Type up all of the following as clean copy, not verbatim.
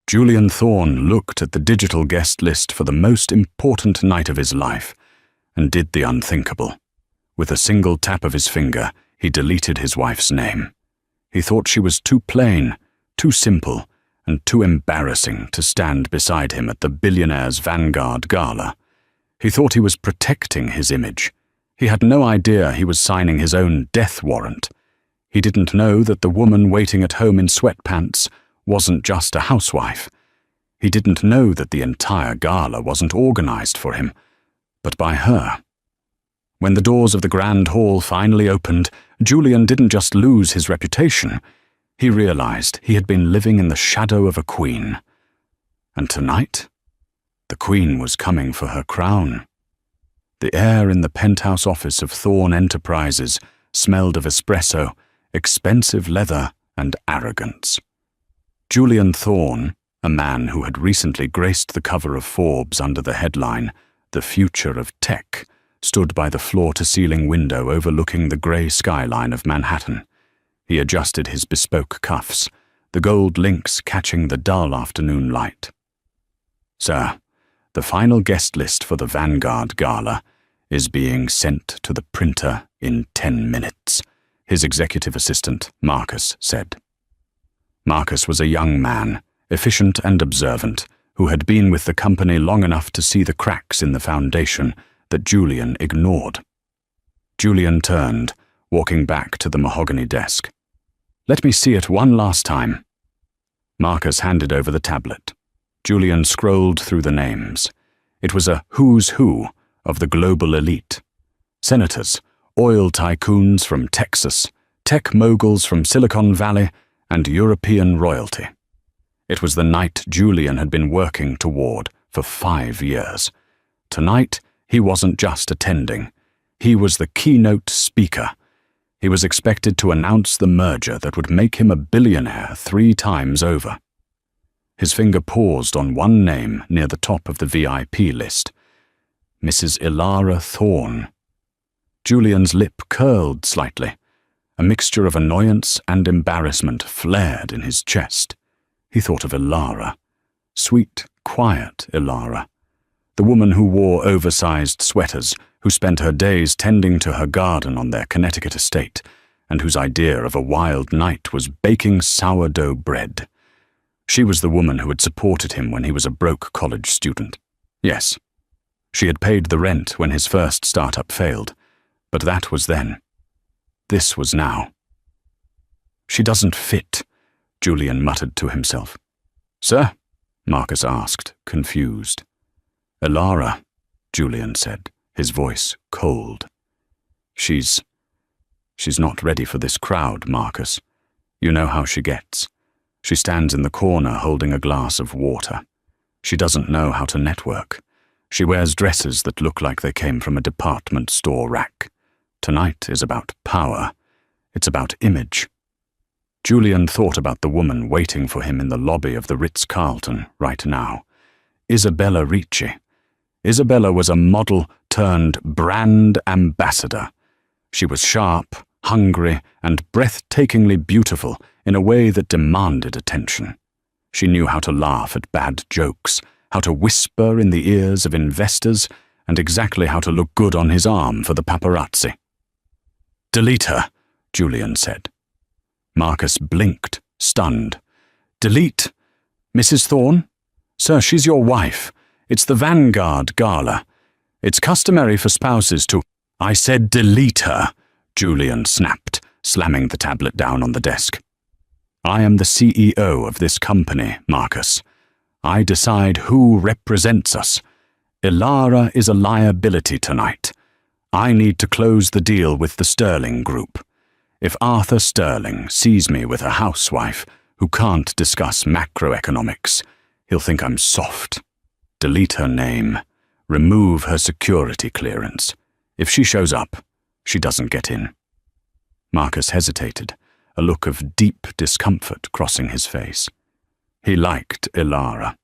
Julian Thorne looked at the digital guest list for the most important night of his life and did the unthinkable. With a single tap of his finger, he deleted his wife's name. He thought she was too plain, too simple, and too embarrassing to stand beside him at the billionaire's Vanguard Gala. He thought he was protecting his image. He had no idea he was signing his own death warrant. He didn't know that the woman waiting at home in sweatpants wasn't just a housewife. He didn't know that the entire gala wasn't organized for him, but by her. When the doors of the grand hall finally opened, Julian didn't just lose his reputation. He realized he had been living in the shadow of a queen. And tonight, the queen was coming for her crown. The air in the penthouse office of Thorne Enterprises smelled of espresso, expensive leather, and arrogance. Julian Thorne, a man who had recently graced the cover of Forbes under the headline, "The Future of Tech," stood by the floor-to-ceiling window overlooking the grey skyline of Manhattan. He adjusted his bespoke cuffs, the gold links catching the dull afternoon light. "Sir, the final guest list for the Vanguard Gala is being sent to the printer in 10 minutes, his executive assistant, Marcus, said. Marcus was a young man, efficient and observant, who had been with the company long enough to see the cracks in the foundation that Julian ignored. Julian turned, walking back to the mahogany desk. "Let me see it one last time." Marcus handed over the tablet. Julian scrolled through the names. It was a who's who of the global elite. Senators, oil tycoons from Texas, tech moguls from Silicon Valley, and European royalty. It was the night Julian had been working toward for 5 years. Tonight, he wasn't just attending. He was the keynote speaker. He was expected to announce the merger that would make him a billionaire 3 times over. His finger paused on one name near the top of the VIP list. Mrs. Ilara Thorne. Julian's lip curled slightly. A mixture of annoyance and embarrassment flared in his chest. He thought of Ilara. Sweet, quiet Ilara. The woman who wore oversized sweaters, who spent her days tending to her garden on their Connecticut estate, and whose idea of a wild night was baking sourdough bread. She was the woman who had supported him when he was a broke college student. Yes, she had paid the rent when his first startup failed, but that was then. This was now. "She doesn't fit," Julian muttered to himself. "Sir?" Marcus asked, confused. "Ilara," Julian said, his voice cold. She's not ready for this crowd, Marcus. You know how she gets. She stands in the corner holding a glass of water. She doesn't know how to network. She wears dresses that look like they came from a department store rack. Tonight is about power. It's about image." Julian thought about the woman waiting for him in the lobby of the Ritz-Carlton right now. Isabella Ricci. Isabella was a model-turned-brand ambassador. She was sharp, hungry, and breathtakingly beautiful in a way that demanded attention. She knew how to laugh at bad jokes, how to whisper in the ears of investors, and exactly how to look good on his arm for the paparazzi. "Delete her," Julian said. Marcus blinked, stunned. "Delete? Mrs. Thorne? Sir, she's your wife. It's the Vanguard Gala. It's customary for spouses to—" "I said delete her," Julian snapped, slamming the tablet down on the desk. "I am the CEO of this company, Marcus. I decide who represents us. Ilara is a liability tonight. I need to close the deal with the Sterling Group. If Arthur Sterling sees me with a housewife who can't discuss macroeconomics, he'll think I'm soft. Delete her name. Remove her security clearance. If she shows up, she doesn't get in." Marcus hesitated, a look of deep discomfort crossing his face. He liked Ilara.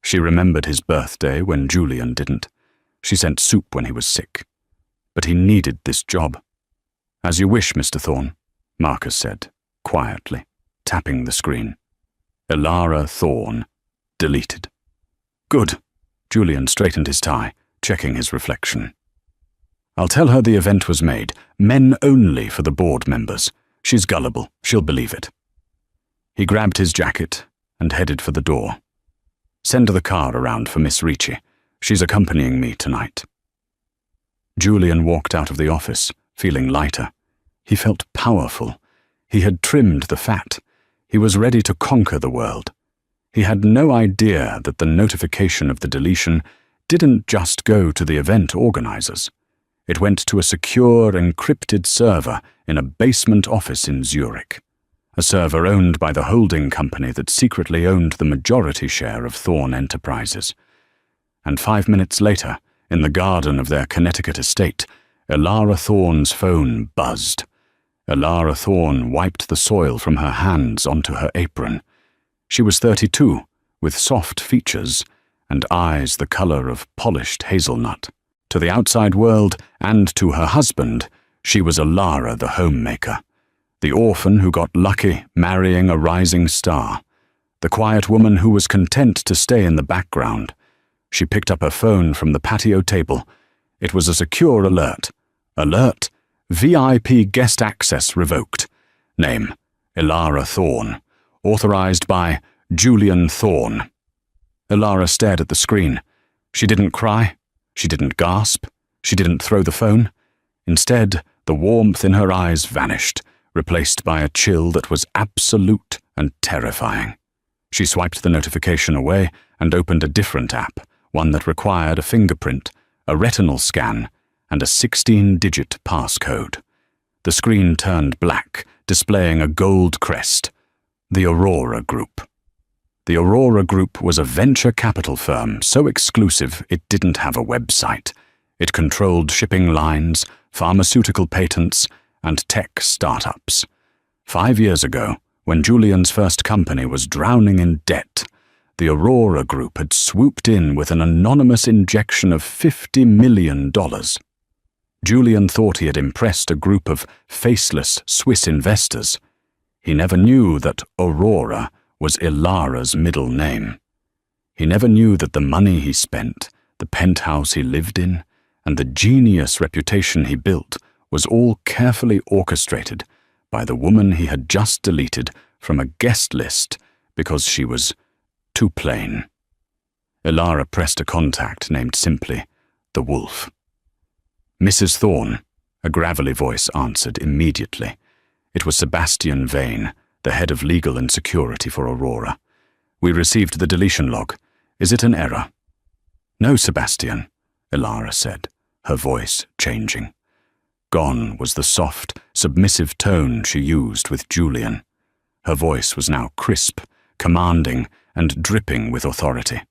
She remembered his birthday when Julian didn't. She sent soup when he was sick. But he needed this job. "As you wish, Mr. Thorne," Marcus said, quietly, tapping the screen. Ilara Thorne Deleted. Good. Julian straightened his tie, checking his reflection. I'll tell her the event was made, men only for the board members. She's gullible, she'll believe it. He grabbed his jacket and headed for the door. Send the car around for Miss Ricci. She's accompanying me tonight. Julian walked out of the office, feeling lighter. He felt powerful. He had trimmed the fat. He was ready to conquer the world. He had no idea that the notification of the deletion didn't just go to the event organizers. It went to a secure, encrypted server in a basement office in Zurich, a server owned by the holding company that secretly owned the majority share of Thorn Enterprises. And 5 minutes later, in the garden of their Connecticut estate, Elara Thorn's phone buzzed. Elara Thorn wiped the soil from her hands onto her apron. She was 32, with soft features and eyes the color of polished hazelnut. To the outside world and to her husband, she was Elara the homemaker, the orphan who got lucky marrying a rising star, the quiet woman who was content to stay in the background. She picked up her phone from the patio table. It was a secure alert. Alert: VIP guest access revoked. Name: Elara Thorn. Authorized by Julian Thorn. Elara stared at the screen. She didn't cry. She didn't gasp. She didn't throw the phone. Instead, the warmth in her eyes vanished, replaced by a chill that was absolute and terrifying. She swiped the notification away and opened a different app, one that required a fingerprint, a retinal scan, and a 16-digit passcode. The screen turned black, displaying a gold crest. The Aurora Group. The Aurora Group was a venture capital firm so exclusive it didn't have a website. It controlled shipping lines, pharmaceutical patents, and tech startups. 5 years ago, when Julian's first company was drowning in debt, the Aurora Group had swooped in with an anonymous injection of $50 million. Julian thought he had impressed a group of faceless Swiss investors. He never knew that Aurora was Elara's middle name. He never knew that the money he spent, the penthouse he lived in, and the genius reputation he built was all carefully orchestrated by the woman he had just deleted from a guest list because she was too plain. Elara pressed a contact named simply the Wolf. Mrs. Thorn, a gravelly voice answered immediately. It was Sebastian Vane, the head of legal and security for Aurora. We received the deletion log. Is it an error? No, Sebastian, Elara said, her voice changing. Gone was the soft, submissive tone she used with Julian. Her voice was now crisp, commanding, and dripping with authority.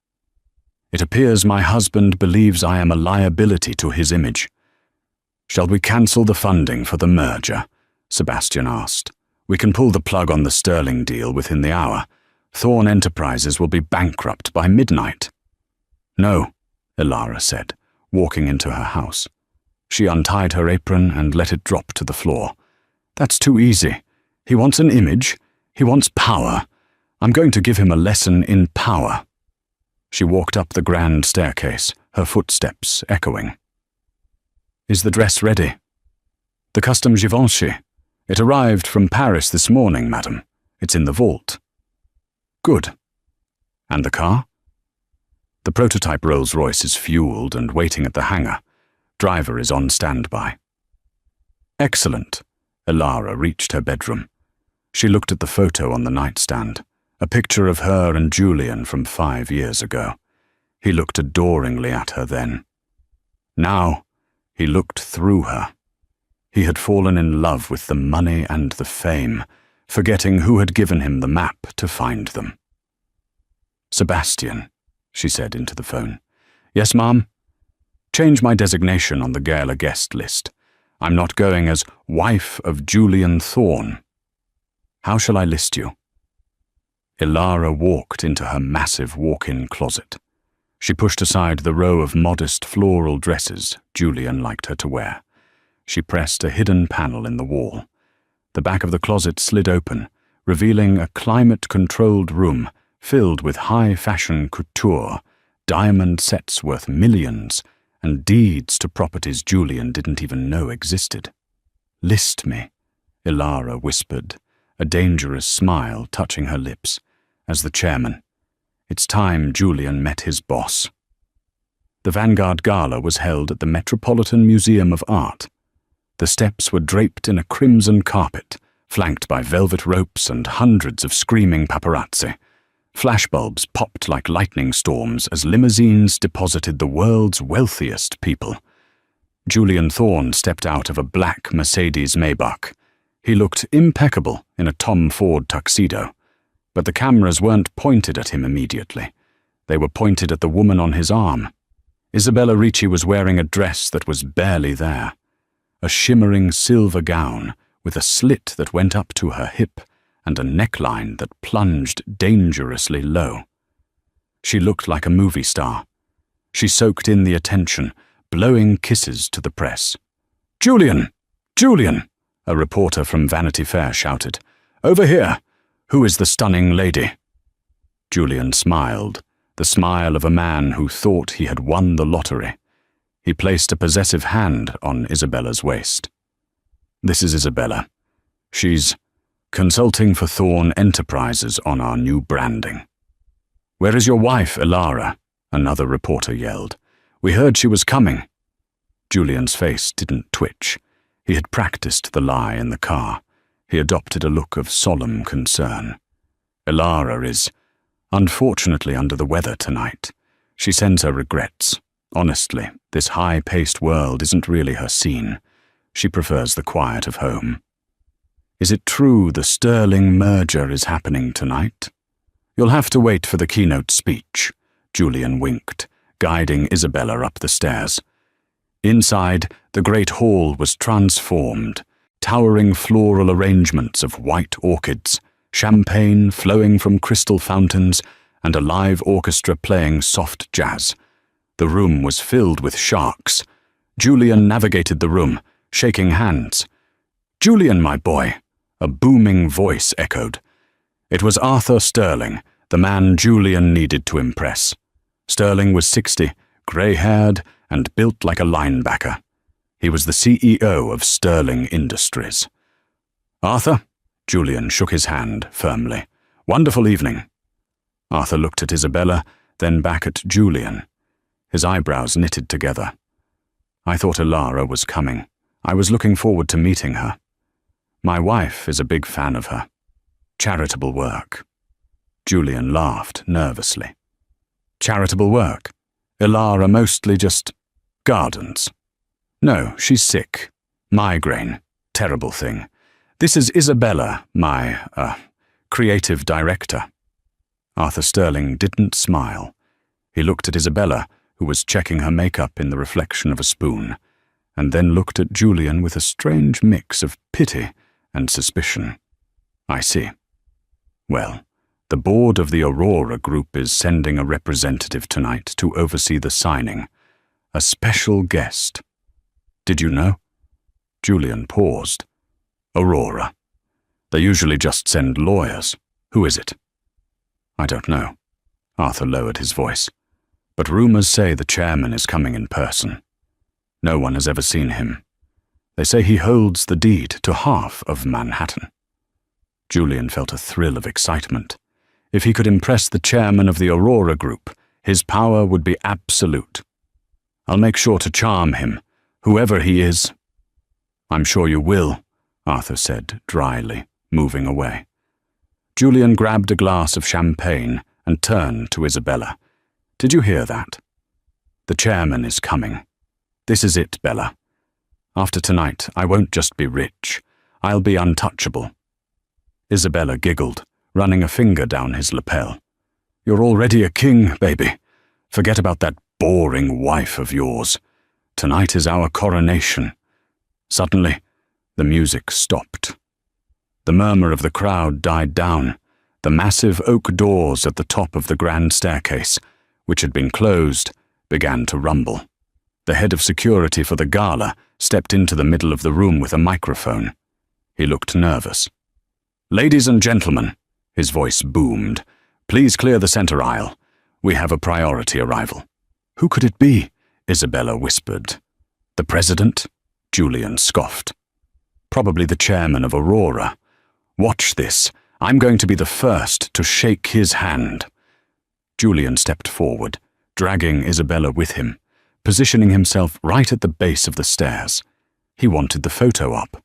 It appears my husband believes I am a liability to his image. Shall we cancel the funding for the merger? Sebastian asked. We can pull the plug on the Sterling deal within the hour. Thorn Enterprises will be bankrupt by midnight. No, Elara said, walking into her house. She untied her apron and let it drop to the floor. That's too easy. He wants an image. He wants power. I'm going to give him a lesson in power. She walked up the grand staircase, her footsteps echoing. Is the dress ready? The custom Givenchy. It arrived from Paris this morning, madam. It's in the vault. Good. And the car? The prototype Rolls-Royce is fueled and waiting at the hangar. Driver is on standby. Excellent. Elara reached her bedroom. She looked at the photo on the nightstand, a picture of her and Julian from 5 years ago. He looked adoringly at her then. Now, he looked through her. He had fallen in love with the money and the fame, forgetting who had given him the map to find them. Sebastian, she said into the phone. Yes, ma'am? Change my designation on the Gala guest list. I'm not going as wife of Julian Thorn. How shall I list you? Elara walked into her massive walk-in closet. She pushed aside the row of modest floral dresses Julian liked her to wear. She pressed a hidden panel in the wall. The back of the closet slid open, revealing a climate-controlled room filled with high-fashion couture, diamond sets worth millions, and deeds to properties Julian didn't even know existed. "List me," Ilara whispered, a dangerous smile touching her lips, as the chairman. It's time Julian met his boss. The Vanguard Gala was held at the Metropolitan Museum of Art. The steps were draped in a crimson carpet, flanked by velvet ropes and hundreds of screaming paparazzi. Flashbulbs popped like lightning storms as limousines deposited the world's wealthiest people. Julian Thorne stepped out of a black Mercedes Maybach. He looked impeccable in a Tom Ford tuxedo, but the cameras weren't pointed at him immediately. They were pointed at the woman on his arm. Isabella Ricci was wearing a dress that was barely there, a shimmering silver gown with a slit that went up to her hip and a neckline that plunged dangerously low. She looked like a movie star. She soaked in the attention, blowing kisses to the press. "Julian! Julian!" a reporter from Vanity Fair shouted. "Over here! Who is the stunning lady?" Julian smiled, the smile of a man who thought he had won the lottery. He placed a possessive hand on Isabella's waist. "This is Isabella. She's consulting for Thorne Enterprises on our new branding." "Where is your wife, Ilara?" another reporter yelled. "We heard she was coming." Julian's face didn't twitch. He had practiced the lie in the car. He adopted a look of solemn concern. "Ilara is, unfortunately, under the weather tonight. She sends her regrets. Honestly, this high-paced world isn't really her scene. She prefers the quiet of home." "Is it true the Sterling merger is happening tonight?" "You'll have to wait for the keynote speech," Julian winked, guiding Isabella up the stairs. Inside, the great hall was transformed, towering floral arrangements of white orchids, champagne flowing from crystal fountains, and a live orchestra playing soft jazz. The room was filled with sharks. Julian navigated the room, shaking hands. "Julian, my boy," a booming voice echoed. It was Arthur Sterling, the man Julian needed to impress. Sterling was 60, grey-haired, and built like a linebacker. He was the CEO of Sterling Industries. "Arthur?" Julian shook his hand firmly. "Wonderful evening." Arthur looked at Isabella, then back at Julian. His eyebrows knitted together. "I thought Ilara was coming. I was looking forward to meeting her. My wife is a big fan of her. Charitable work." Julian laughed nervously. "Charitable work? Ilara mostly just gardens?" "No, she's sick. Migraine. Terrible thing. This is Isabella, my, creative director." Arthur Sterling didn't smile. He looked at Isabella, who was checking her makeup in the reflection of a spoon, and then looked at Julian with a strange mix of pity and suspicion. "I see. Well, the board of the Aurora Group is sending a representative tonight to oversee the signing. A special guest. Did you know?" Julian paused. "Aurora. They usually just send lawyers. Who is it?" "I don't know." Arthur lowered his voice. "But rumors say the chairman is coming in person. No one has ever seen him. They say he holds the deed to half of Manhattan." Julian felt a thrill of excitement. If he could impress the chairman of the Aurora Group, his power would be absolute. "I'll make sure to charm him, whoever he is." "I'm sure you will," Arthur said dryly, moving away. Julian grabbed a glass of champagne and turned to Isabella. "Did you hear that? The chairman is coming. This is it, Bella. After tonight, I won't just be rich. I'll be untouchable." Isabella giggled, running a finger down his lapel. "You're already a king, baby. Forget about that boring wife of yours. Tonight is our coronation." Suddenly, the music stopped. The murmur of the crowd died down. The massive oak doors at the top of the grand staircase, which had been closed, began to rumble. The head of security for the gala stepped into the middle of the room with a microphone. He looked nervous. "Ladies and gentlemen," his voice boomed, Please clear the center aisle. We have a priority arrival." "Who could it be?" Isabella whispered. "The president?" Julian scoffed. "Probably the chairman of Aurora. Watch this. I'm going to be the first to shake his hand." Julian stepped forward, dragging Isabella with him, positioning himself right at the base of the stairs. He wanted the photo op.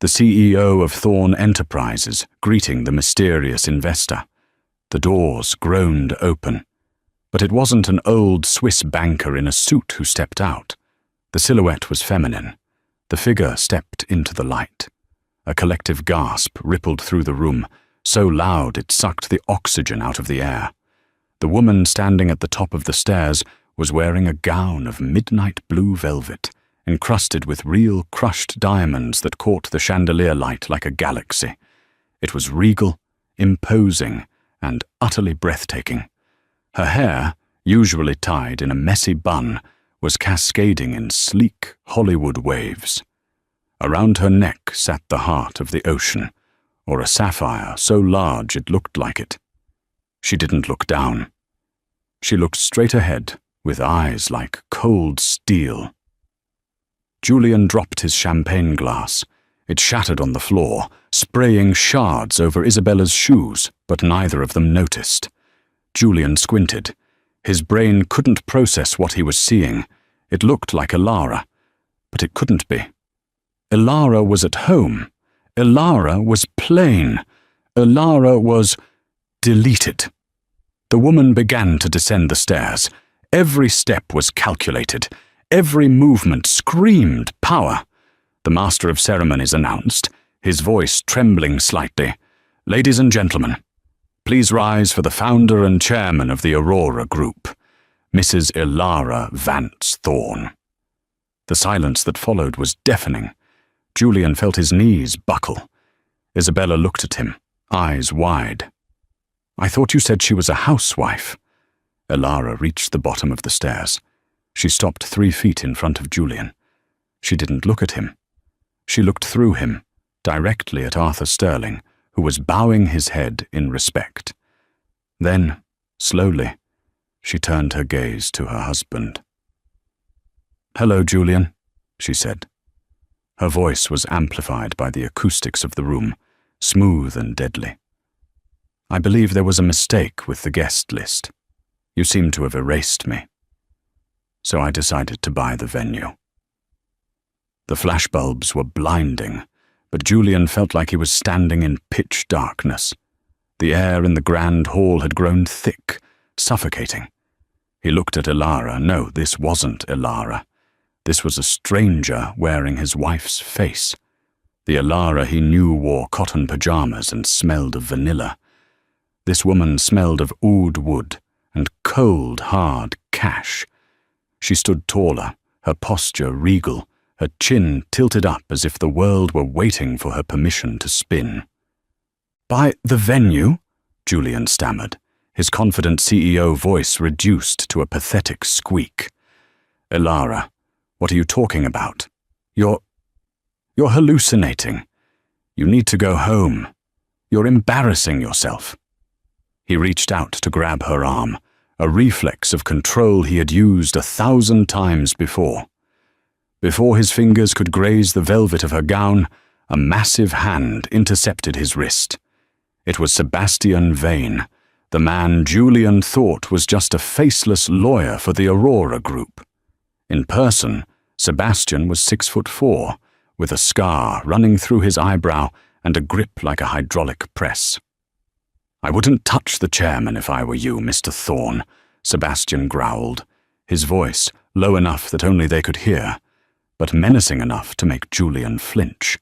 The CEO of Thorn Enterprises greeting the mysterious investor. The doors groaned open. But it wasn't an old Swiss banker in a suit who stepped out. The silhouette was feminine. The figure stepped into the light. A collective gasp rippled through the room, so loud it sucked the oxygen out of the air. The woman standing at the top of the stairs was wearing a gown of midnight blue velvet, encrusted with real crushed diamonds that caught the chandelier light like a galaxy. It was regal, imposing, and utterly breathtaking. Her hair, usually tied in a messy bun, was cascading in sleek Hollywood waves. Around her neck sat the heart of the ocean, or a sapphire so large it looked like it. She didn't look down. She looked straight ahead, with eyes like cold steel. Julian dropped his champagne glass. It shattered on the floor, spraying shards over Isabella's shoes, but neither of them noticed. Julian squinted. His brain couldn't process what he was seeing. It looked like Ilara, but it couldn't be. Ilara was at home. Ilara was plain. Ilara was deleted. The woman began to descend the stairs. Every step was calculated. Every movement screamed power. The master of ceremonies announced, his voice trembling slightly, "Ladies and gentlemen, please rise for the founder and chairman of the Aurora Group, Mrs. Ilara Vance Thorn." The silence that followed was deafening. Julian felt his knees buckle. Isabella looked at him, eyes wide. "I thought you said she was a housewife." Ilara reached the bottom of the stairs. She stopped 3 feet in front of Julian. She didn't look at him. She looked through him, directly at Arthur Sterling, who was bowing his head in respect. Then, slowly, she turned her gaze to her husband. "Hello, Julian," she said. Her voice was amplified by the acoustics of the room, smooth and deadly. "I believe there was a mistake with the guest list. You seem to have erased me. So I decided to buy the venue." The flashbulbs were blinding, but Julian felt like he was standing in pitch darkness. The air in the grand hall had grown thick, suffocating. He looked at Ilara. No, this wasn't Ilara. This was a stranger wearing his wife's face. The Ilara he knew wore cotton pajamas and smelled of vanilla. This woman smelled of oud wood and cold, hard cash. She stood taller, her posture regal, her chin tilted up as if the world were waiting for her permission to spin. "Buy the venue?" Julian stammered, his confident CEO voice reduced to a pathetic squeak. "Ilara, what are you talking about? You're hallucinating. You need to go home. You're embarrassing yourself." He reached out to grab her arm, a reflex of control he had used 1,000 times before. Before his fingers could graze the velvet of her gown, a massive hand intercepted his wrist. It was Sebastian Vane, the man Julian thought was just a faceless lawyer for the Aurora Group. In person, Sebastian was 6'4", with a scar running through his eyebrow and a grip like a hydraulic press. "I wouldn't touch the chairman if I were you, Mr. Thorn," Sebastian growled, his voice low enough that only they could hear, but menacing enough to make Julian flinch.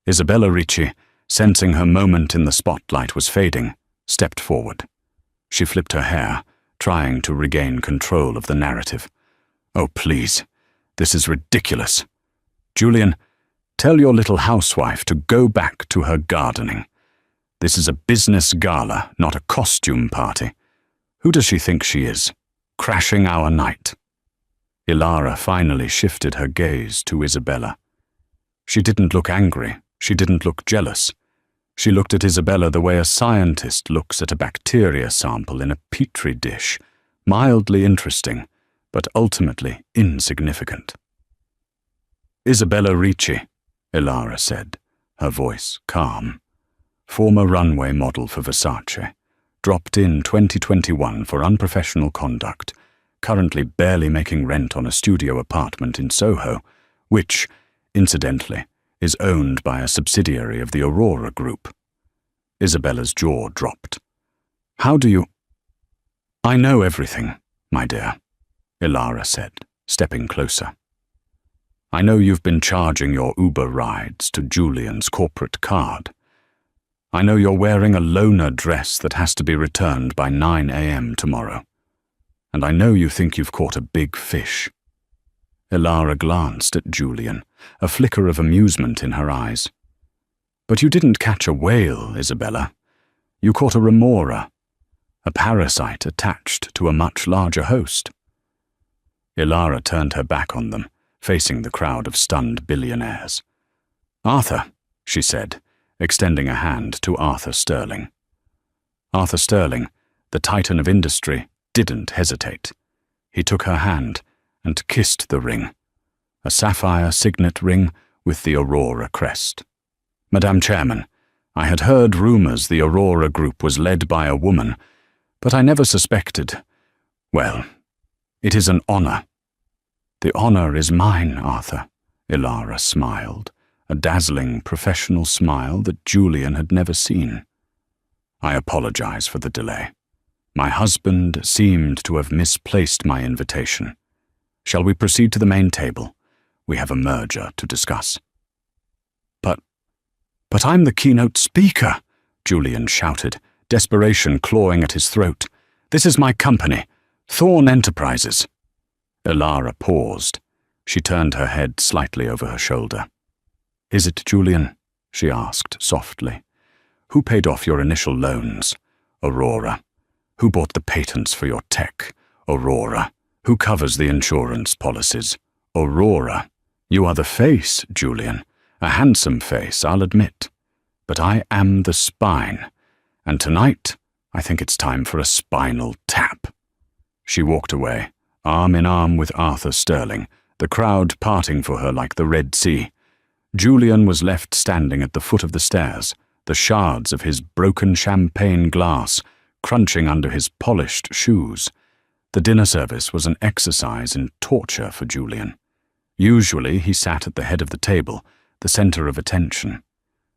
Isabella Ricci, sensing her moment in the spotlight was fading, stepped forward. She flipped her hair, trying to regain control of the narrative. "Oh, please, this is ridiculous. Julian, tell your little housewife to go back to her gardening. This is a business gala, not a costume party. Who does she think she is? Crashing our night." Ilara finally shifted her gaze to Isabella. She didn't look angry. She didn't look jealous. She looked at Isabella the way a scientist looks at a bacteria sample in a petri dish, mildly interesting, but ultimately insignificant. "Isabella Ricci," Ilara said, her voice calm. "Former runway model for Versace. Dropped in 2021 for unprofessional conduct. Currently barely making rent on a studio apartment in Soho, which, incidentally, is owned by a subsidiary of the Aurora Group." Isabella's jaw dropped. "How do you—" "I know everything, my dear," Ilara said, stepping closer. "I know you've been charging your Uber rides to Julian's corporate card. I know you're wearing a loner dress that has to be returned by 9 a.m. tomorrow. And I know you think you've caught a big fish." Ilara glanced at Julian, a flicker of amusement in her eyes. "But you didn't catch a whale, Isabella. You caught a remora, a parasite attached to a much larger host." Ilara turned her back on them, facing the crowd of stunned billionaires. "Arthur," she said, extending a hand to Arthur Sterling. Arthur Sterling, the titan of industry, didn't hesitate. He took her hand and kissed the ring, a sapphire signet ring with the Aurora crest. "Madam Chairman, I had heard rumors the Aurora Group was led by a woman, but I never suspected. Well, it is an honor." "The honor is mine, Arthur," Ilara smiled, a dazzling professional smile that Julian had never seen. "I apologize for the delay. My husband seemed to have misplaced my invitation. Shall we proceed to the main table? We have a merger to discuss." But I'm the keynote speaker," Julian shouted, desperation clawing at his throat. "This is my company, Thorn Enterprises." Ilara paused. She turned her head slightly over her shoulder. "Is it Julian?" she asked softly. "Who paid off your initial loans? Aurora. Who bought the patents for your tech? Aurora. Who covers the insurance policies? Aurora. You are the face, Julian. A handsome face, I'll admit. But I am the spine. And tonight, I think it's time for a spinal tap." She walked away, arm in arm with Arthur Sterling, the crowd parting for her like the Red Sea. Julian was left standing at the foot of the stairs, the shards of his broken champagne glass crunching under his polished shoes. The dinner service was an exercise in torture for Julian. Usually he sat at the head of the table, the center of attention.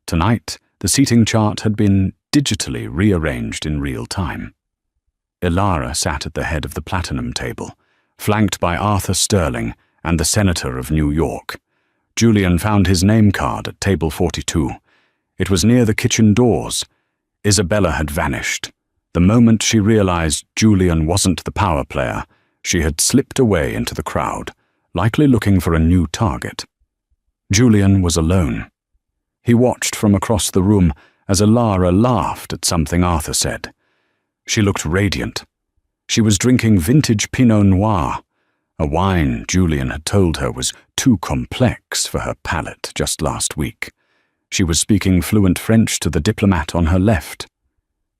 Tonight, the seating chart had been digitally rearranged in real time. Ilara sat at the head of the platinum table, flanked by Arthur Sterling and the Senator of New York. Julian found his name card at table 42. It was near the kitchen doors. Isabella had vanished. The moment she realized Julian wasn't the power player, she had slipped away into the crowd, likely looking for a new target. Julian was alone. He watched from across the room as Ilara laughed at something Arthur said. She looked radiant. She was drinking vintage Pinot Noir, a wine Julian had told her was too complex for her palate just last week. She was speaking fluent French to the diplomat on her left.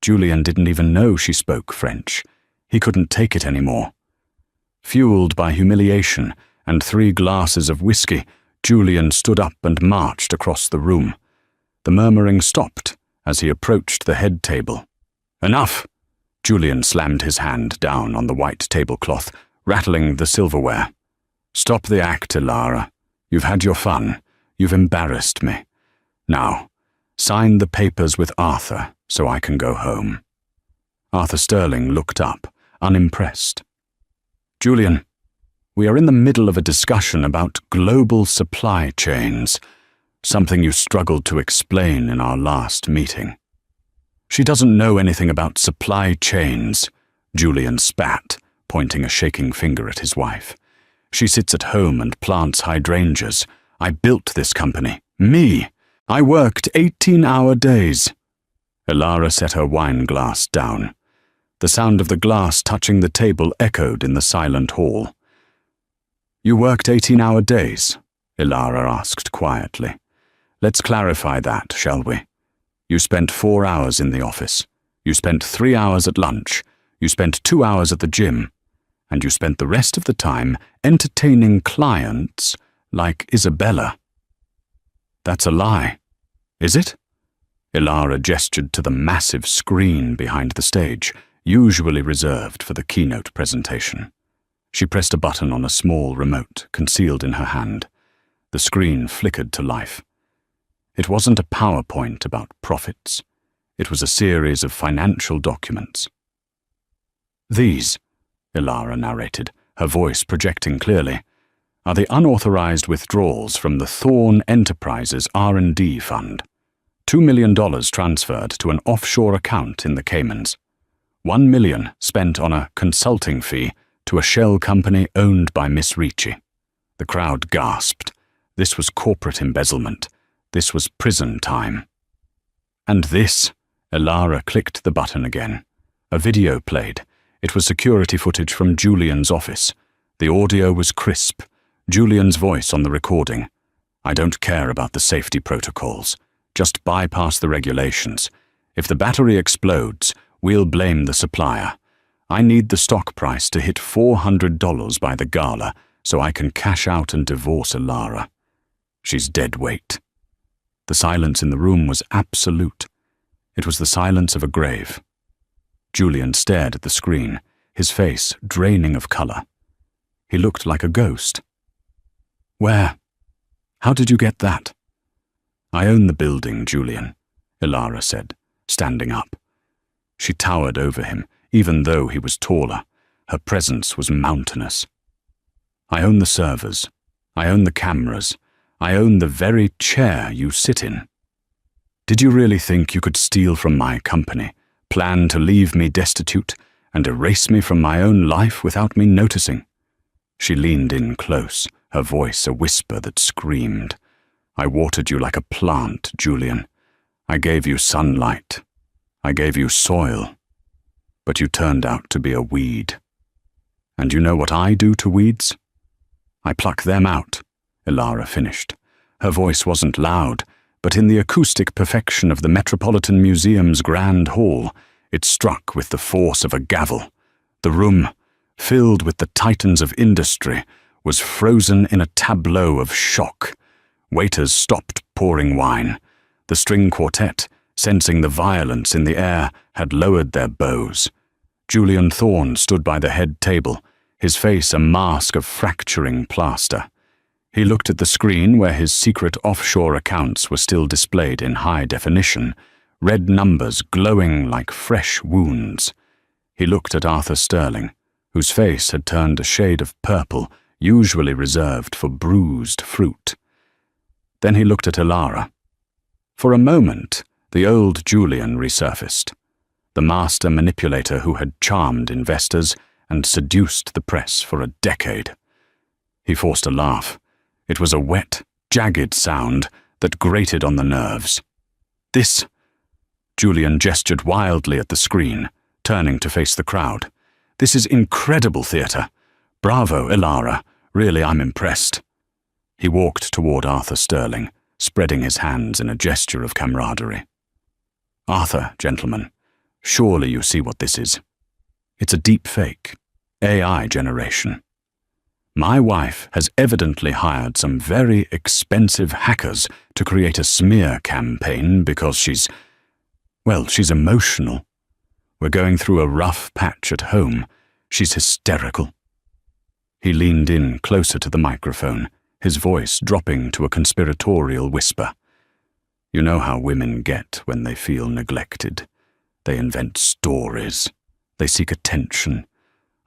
Julian didn't even know she spoke French. He couldn't take it anymore. Fueled by humiliation and 3 glasses of whiskey, Julian stood up and marched across the room. The murmuring stopped as he approached the head table. "Enough!" Julian slammed his hand down on the white tablecloth, rattling the silverware. "Stop the act, Ilara. You've had your fun. You've embarrassed me. Now, sign the papers with Arthur so I can go home." Arthur Sterling looked up, unimpressed. "Julian, we are in the middle of a discussion about global supply chains, something you struggled to explain in our last meeting." "She doesn't know anything about supply chains," Julian spat, pointing a shaking finger at his wife. "She sits at home and plants hydrangeas. I built this company. Me! I worked 18-hour days." Ilara set her wine glass down. The sound of the glass touching the table echoed in the silent hall. "You worked 18-hour days?" Ilara asked quietly. "Let's clarify that, shall we? You spent 4 hours in the office. You spent 3 hours at lunch. You spent 2 hours at the gym. And you spent the rest of the time entertaining clients like Isabella. That's a lie, is it? Ilara gestured to the massive screen behind the stage, usually reserved for the keynote presentation. She pressed a button on a small remote concealed in her hand. The screen flickered to life. It wasn't a PowerPoint about profits. It was a series of financial documents. These, Ilara narrated, her voice projecting clearly, are the unauthorized withdrawals from the Thorn Enterprises R&D Fund. $2 million transferred to an offshore account in the Caymans. $1 million spent on a consulting fee to a shell company owned by Miss Ricci. The crowd gasped. This was corporate embezzlement. This was prison time. And this, Ilara clicked the button again. A video played. It was security footage from Julian's office. The audio was crisp. Julian's voice on the recording. I don't care about the safety protocols. Just bypass the regulations. If the battery explodes, we'll blame the supplier. I need the stock price to hit $400 by the Gala so I can cash out and divorce Ilara. She's dead weight. The silence in the room was absolute. It was the silence of a grave. Julian stared at the screen, his face draining of color. He looked like a ghost. Where? How did you get that? I own the building, Julian, Ilara said, standing up. She towered over him, even though he was taller. Her presence was mountainous. I own the servers. I own the cameras. I own the very chair you sit in. Did you really think you could steal from my company, plan to leave me destitute, and erase me from my own life without me noticing? She leaned in close, her voice a whisper that screamed. I watered you like a plant, Julian. I gave you sunlight. I gave you soil. But you turned out to be a weed. And you know what I do to weeds? I pluck them out, Ilara finished. Her voice wasn't loud, but in the acoustic perfection of the Metropolitan Museum's Grand Hall, it struck with the force of a gavel. The room, filled with the titans of industry, was frozen in a tableau of shock. Waiters stopped pouring wine. The string quartet, sensing the violence in the air, had lowered their bows. Julian Thorn stood by the head table, his face a mask of fracturing plaster. He looked at the screen where his secret offshore accounts were still displayed in high definition, red numbers glowing like fresh wounds. He looked at Arthur Sterling, whose face had turned a shade of purple, usually reserved for bruised fruit. Then he looked at Ilara. For a moment, the old Julian resurfaced, the master manipulator who had charmed investors and seduced the press for a decade. He forced a laugh. It was a wet, jagged sound that grated on the nerves. This, Julian gestured wildly at the screen, turning to face the crowd. This is incredible theatre. Bravo, Ilara. Really, I'm impressed. He walked toward Arthur Sterling, spreading his hands in a gesture of camaraderie. Arthur, gentlemen, surely you see what this is. It's a deep fake, AI generation. My wife has evidently hired some very expensive hackers to create a smear campaign because she's emotional. We're going through a rough patch at home. She's hysterical. He leaned in closer to the microphone, his voice dropping to a conspiratorial whisper. You know how women get when they feel neglected. They invent stories. They seek attention.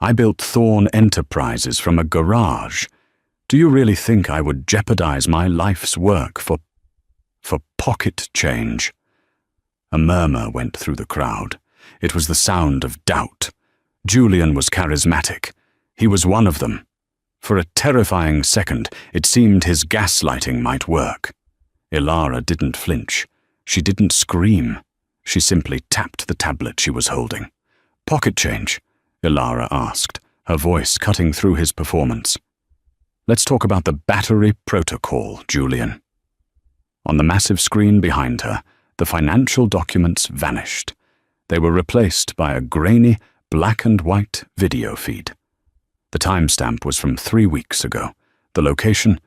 I built Thorn Enterprises from a garage. Do you really think I would jeopardize my life's work for pocket change? A murmur went through the crowd. It was the sound of doubt. Julian was charismatic. He was one of them. For a terrifying second, it seemed his gaslighting might work. Ilara didn't flinch. She didn't scream. She simply tapped the tablet she was holding. Pocket change? Ilara asked, her voice cutting through his performance. Let's talk about the battery protocol, Julian. On the massive screen behind her, the financial documents vanished. They were replaced by a grainy, black and white video feed. The timestamp was from 3 weeks ago. The location,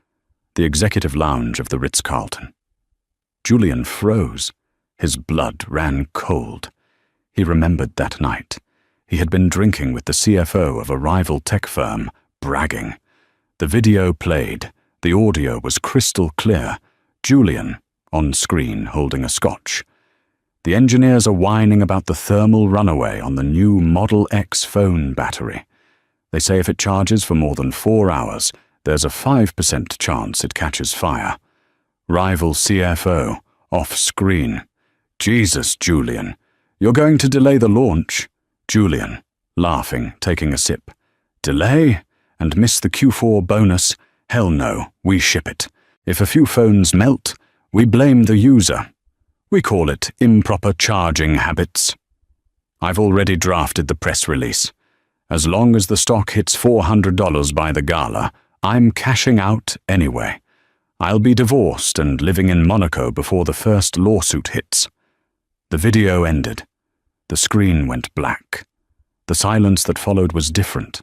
the executive lounge of the Ritz-Carlton. Julian froze. His blood ran cold. He remembered that night. He had been drinking with the CFO of a rival tech firm, bragging. The video played. The audio was crystal clear. Julian, on screen, holding a scotch. The engineers are whining about the thermal runaway on the new Model X phone battery. They say if it charges for more than 4 hours, there's a 5% chance it catches fire. Rival CFO, off-screen. Jesus, Julian. You're going to delay the launch? Julian, laughing, taking a sip. Delay? And miss the Q4 bonus? Hell no, we ship it. If a few phones melt, we blame the user. We call it improper charging habits. I've already drafted the press release. As long as the stock hits $400 by the Gala, I'm cashing out anyway. I'll be divorced and living in Monaco before the first lawsuit hits. The video ended. The screen went black. The silence that followed was different.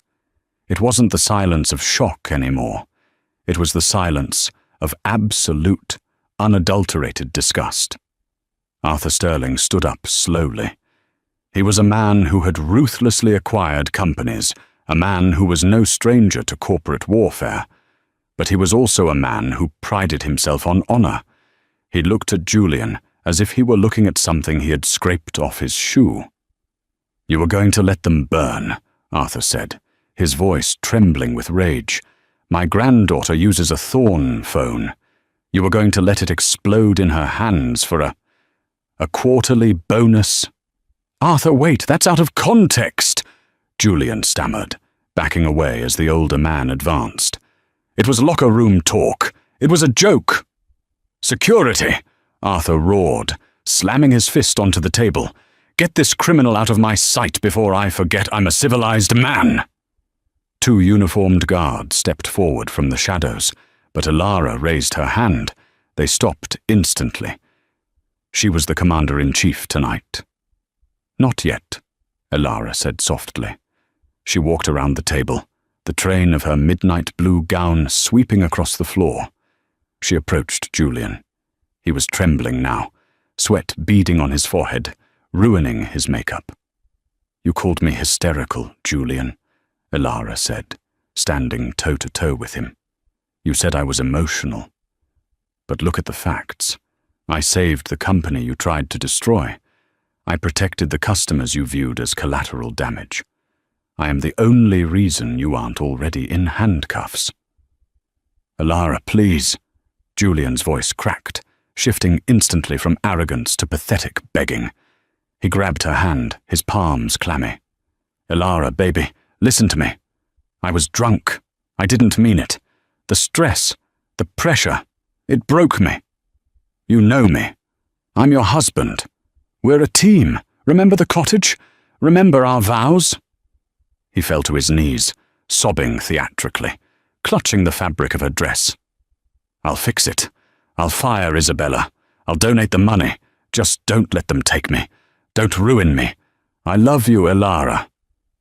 It wasn't the silence of shock anymore. It was the silence of absolute, unadulterated disgust. Arthur Sterling stood up slowly. He was a man who had ruthlessly acquired companies, a man who was no stranger to corporate warfare. But he was also a man who prided himself on honor. He looked at Julian as if he were looking at something he had scraped off his shoe. You were going to let them burn, Arthur said, his voice trembling with rage. My granddaughter uses a Thorn phone. You were going to let it explode in her hands for a quarterly bonus. Arthur, wait, that's out of context, Julian stammered, backing away as the older man advanced. It was locker room talk. It was a joke. Security, Arthur roared, slamming his fist onto the table. Get this criminal out of my sight before I forget I'm a civilized man. 2 uniformed guards stepped forward from the shadows, but Alara raised her hand. They stopped instantly. She was the commander-in-chief tonight. Not yet, Alara said softly. She walked around the table, the train of her midnight blue gown sweeping across the floor. She approached Julian. He was trembling now, sweat beading on his forehead, ruining his makeup. You called me hysterical, Julian, Alara said, standing toe-to-toe with him. You said I was emotional. But look at the facts. I saved the company you tried to destroy. I protected the customers you viewed as collateral damage. I am the only reason you aren't already in handcuffs. Alara, please. Julian's voice cracked, shifting instantly from arrogance to pathetic begging. He grabbed her hand, his palms clammy. Alara, baby, listen to me. I was drunk. I didn't mean it. The stress, the pressure, it broke me. You know me. I'm your husband. We're a team. Remember the cottage? Remember our vows? He fell to his knees, sobbing theatrically, clutching the fabric of her dress. I'll fix it. I'll fire Isabella. I'll donate the money. Just don't let them take me. Don't ruin me. I love you, Alara.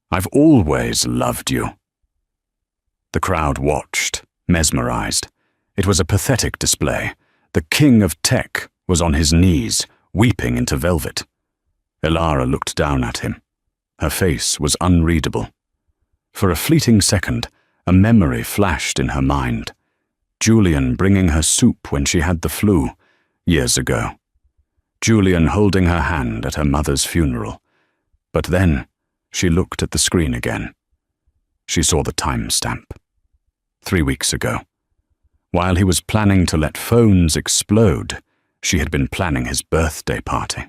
I've always loved you. The crowd watched, mesmerized. It was a pathetic display. The king of tech was on his knees, weeping into velvet. Alara looked down at him. Her face was unreadable. For a fleeting second, a memory flashed in her mind. Julian bringing her soup when she had the flu, years ago. Julian holding her hand at her mother's funeral. But then, she looked at the screen again. She saw the timestamp. 3 weeks ago. While he was planning to let phones explode, she had been planning his birthday party.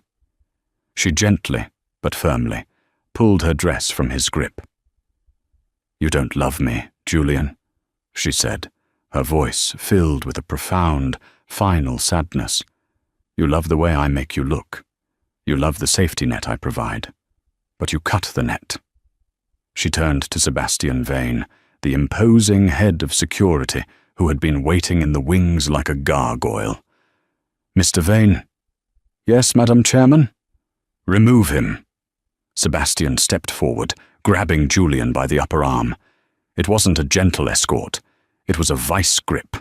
She gently, but firmly, pulled her dress from his grip. You don't love me, Julian, she said, her voice filled with a profound, final sadness. You love the way I make you look. You love the safety net I provide. But you cut the net. She turned to Sebastian Vane, the imposing head of security who had been waiting in the wings like a gargoyle. Mr. Vane? Yes, Madam Chairman? Remove him. Sebastian stepped forward, grabbing Julian by the upper arm. It wasn't a gentle escort. It was a vice grip.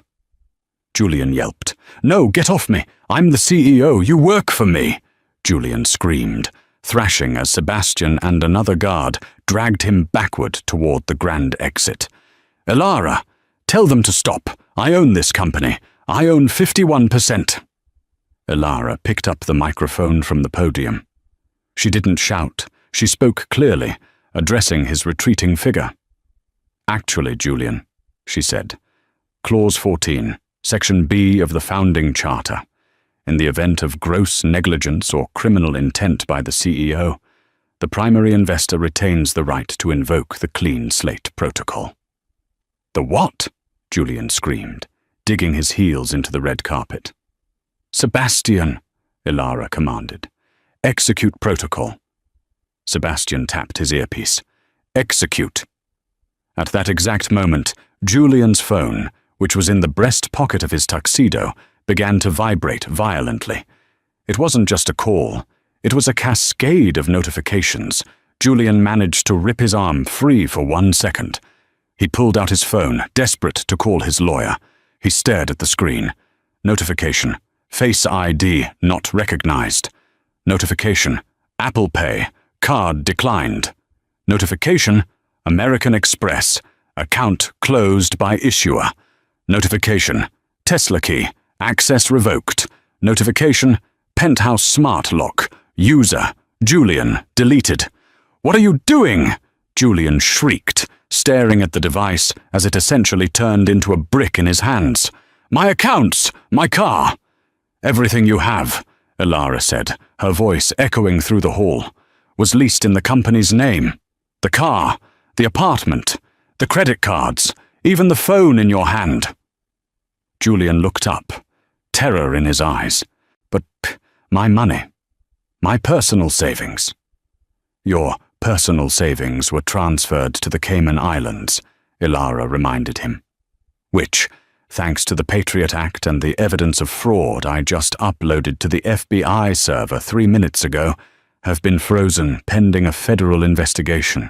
Julian yelped. No, get off me! I'm the CEO! You work for me! Julian screamed, thrashing as Sebastian and another guard dragged him backward toward the grand exit. Elara, tell them to stop. I own this company. I own 51%. Elara picked up the microphone from the podium. She didn't shout. She spoke clearly, addressing his retreating figure. Actually, Julian, she said, Clause 14, Section B of the Founding Charter. In the event of gross negligence or criminal intent by the CEO, the primary investor retains the right to invoke the clean slate protocol. The what? Julian screamed, digging his heels into the red carpet. Sebastian, Elara commanded. Execute protocol. Sebastian tapped his earpiece. Execute. At that exact moment, Julian's phone, which was in the breast pocket of his tuxedo, began to vibrate violently. It wasn't just a call. It was a cascade of notifications. Julian managed to rip his arm free for 1 second. He pulled out his phone, desperate to call his lawyer. He stared at the screen. Notification. Face ID not recognized. Notification. Apple Pay. Card declined. Notification. American Express. Account closed by issuer. Notification. Tesla key. Access revoked. Notification. Penthouse smart lock. User. Julian. Deleted. What are you doing? Julian shrieked, staring at the device as it essentially turned into a brick in his hands. My accounts! My car! Everything you have, Elara said, her voice echoing through the hall, was leased in the company's name. The car, the apartment, the credit cards, even the phone in your hand. Julian looked up, terror in his eyes. But my money, my personal savings. Your personal savings were transferred to the Cayman Islands, Elara reminded him, which, thanks to the Patriot Act and the evidence of fraud I just uploaded to the FBI server 3 minutes ago, have been frozen pending a federal investigation.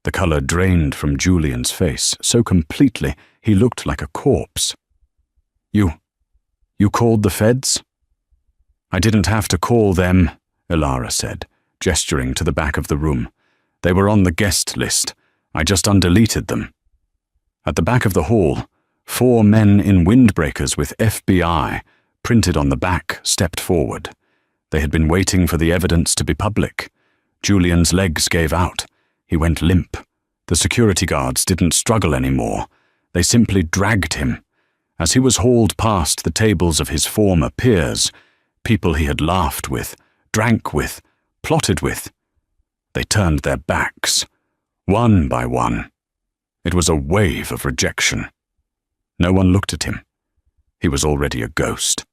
The color drained from Julian's face so completely he looked like a corpse. You called the feds? I didn't have to call them, Elara said, gesturing to the back of the room. They were on the guest list. I just undeleted them. At the back of the hall, 4 men in windbreakers with FBI printed on the back stepped forward. They had been waiting for the evidence to be public. Julian's legs gave out. He went limp. The security guards didn't struggle anymore. They simply dragged him. As he was hauled past the tables of his former peers, people he had laughed with, drank with, plotted with, they turned their backs, one by one. It was a wave of rejection. No one looked at him. He was already a ghost.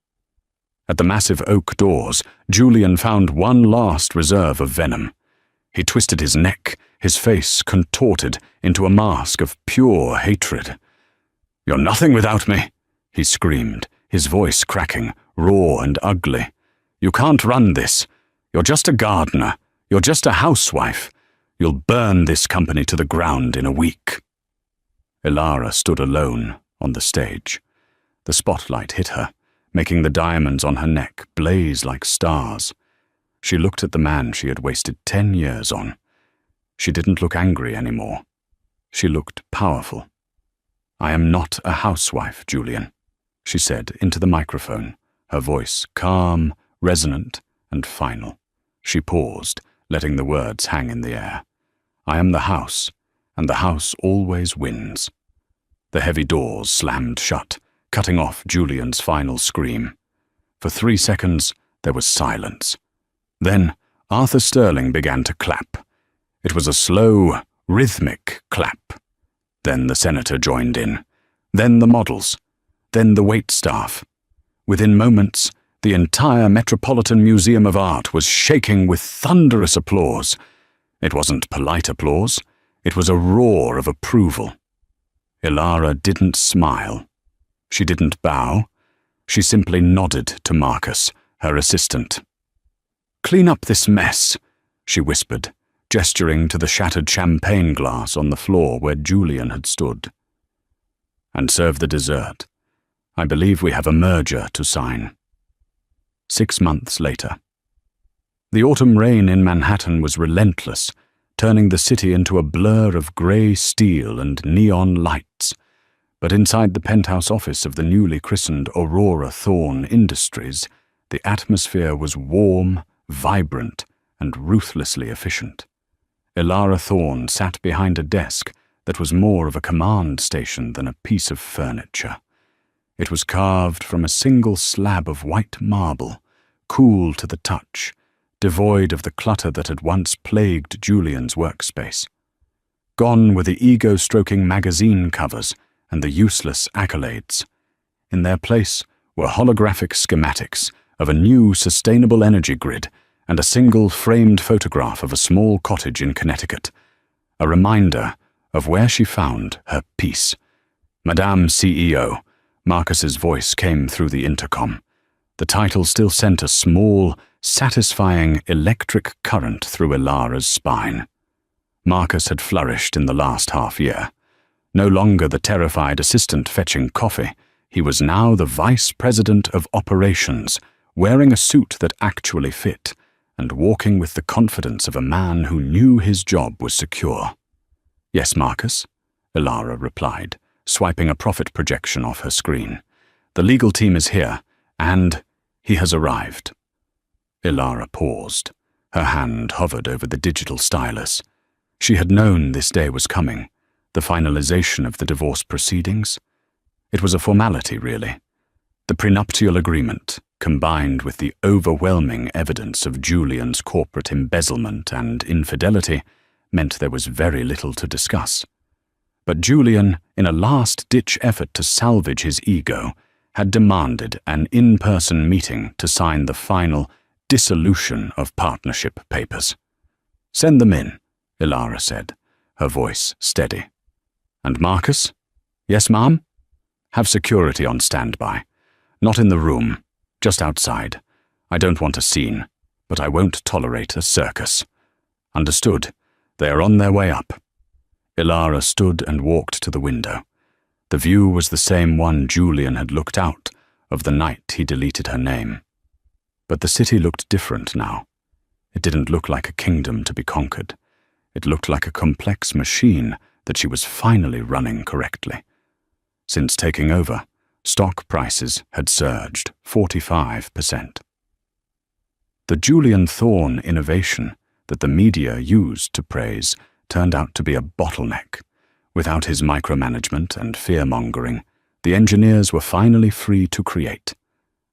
At the massive oak doors, Julian found one last reserve of venom. He twisted his neck, his face contorted into a mask of pure hatred. You're nothing without me, he screamed, his voice cracking, raw and ugly. You can't run this. You're just a gardener. You're just a housewife. You'll burn this company to the ground in a week. Elara stood alone on the stage. The spotlight hit her, making the diamonds on her neck blaze like stars. She looked at the man she had wasted 10 years on. She didn't look angry anymore. She looked powerful. I am not a housewife, Julian, she said into the microphone, her voice calm, resonant, and final. She paused, letting the words hang in the air. I am the house, and the house always wins. The heavy doors slammed shut, cutting off Julian's final scream. For 3 seconds, there was silence. Then, Arthur Sterling began to clap. It was a slow, rhythmic clap. Then the senator joined in. Then the models. Then the waitstaff. Within moments, the entire Metropolitan Museum of Art was shaking with thunderous applause. It wasn't polite applause. It was a roar of approval. Elara didn't smile. She didn't bow. She simply nodded to Marcus, her assistant. "Clean up this mess," she whispered, gesturing to the shattered champagne glass on the floor where Julian had stood. "And serve the dessert. I believe we have a merger to sign." 6 months later. The autumn rain in Manhattan was relentless, turning the city into a blur of grey steel and neon lights. But inside the penthouse office of the newly christened Aurora Thorn Industries, the atmosphere was warm, vibrant, and ruthlessly efficient. Elara Thorn sat behind a desk that was more of a command station than a piece of furniture. It was carved from a single slab of white marble, cool to the touch, devoid of the clutter that had once plagued Julian's workspace. Gone were the ego-stroking magazine covers and the useless accolades. In their place were holographic schematics of a new sustainable energy grid and a single framed photograph of a small cottage in Connecticut, a reminder of where she found her peace. "Madame CEO," Marcus's voice came through the intercom. The title still sent a small, satisfying electric current through Elara's spine. Marcus had flourished in the last half-year. No longer the terrified assistant fetching coffee, he was now the vice president of operations, wearing a suit that actually fit, and walking with the confidence of a man who knew his job was secure. "Yes, Marcus," Elara replied, swiping a profit projection off her screen. "The legal team is here, and he has arrived." Elara paused. Her hand hovered over the digital stylus. She had known this day was coming, the finalization of the divorce proceedings. It was a formality, really. The prenuptial agreement, combined with the overwhelming evidence of Julian's corporate embezzlement and infidelity, meant there was very little to discuss. But Julian, in a last-ditch effort to salvage his ego, had demanded an in-person meeting to sign the final dissolution of partnership papers. "Send them in," Elara said, her voice steady. "And Marcus?" "Yes, ma'am?" "Have security on standby. Not in the room, just outside. I don't want a scene, but I won't tolerate a circus." "Understood. They are on their way up." Elara stood and walked to the window. The view was the same one Julian had looked out of the night he deleted her name. But the city looked different now. It didn't look like a kingdom to be conquered. It looked like a complex machine that she was finally running correctly. Since taking over, stock prices had surged 45%. The Julian Thorn innovation that the media used to praise turned out to be a bottleneck. Without his micromanagement and fear-mongering, the engineers were finally free to create.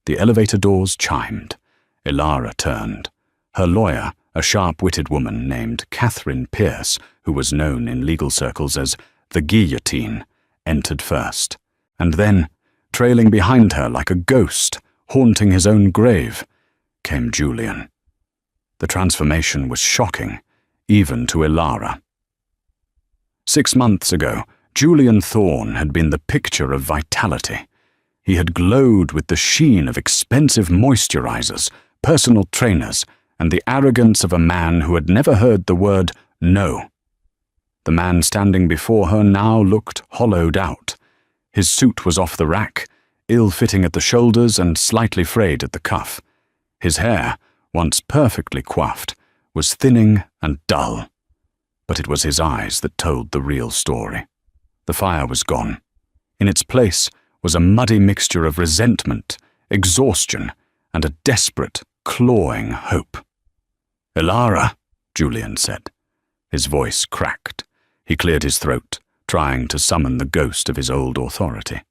The elevator doors chimed. Elara turned. Her lawyer, a sharp-witted woman named Catherine Pierce, who was known in legal circles as the Guillotine, entered first. And then, trailing behind her like a ghost, haunting his own grave, came Julian. The transformation was shocking, even to Elara. 6 months ago, Julian Thorn had been the picture of vitality. He had glowed with the sheen of expensive moisturizers, personal trainers, and the arrogance of a man who had never heard the word no. The man standing before her now looked hollowed out. His suit was off the rack, ill-fitting at the shoulders and slightly frayed at the cuff. His hair, once perfectly coiffed, was thinning and dull. But it was his eyes that told the real story. The fire was gone. In its place was a muddy mixture of resentment, exhaustion, and a desperate, clawing hope. "Elara," Julian said. His voice cracked. He cleared his throat, trying to summon the ghost of his old authority.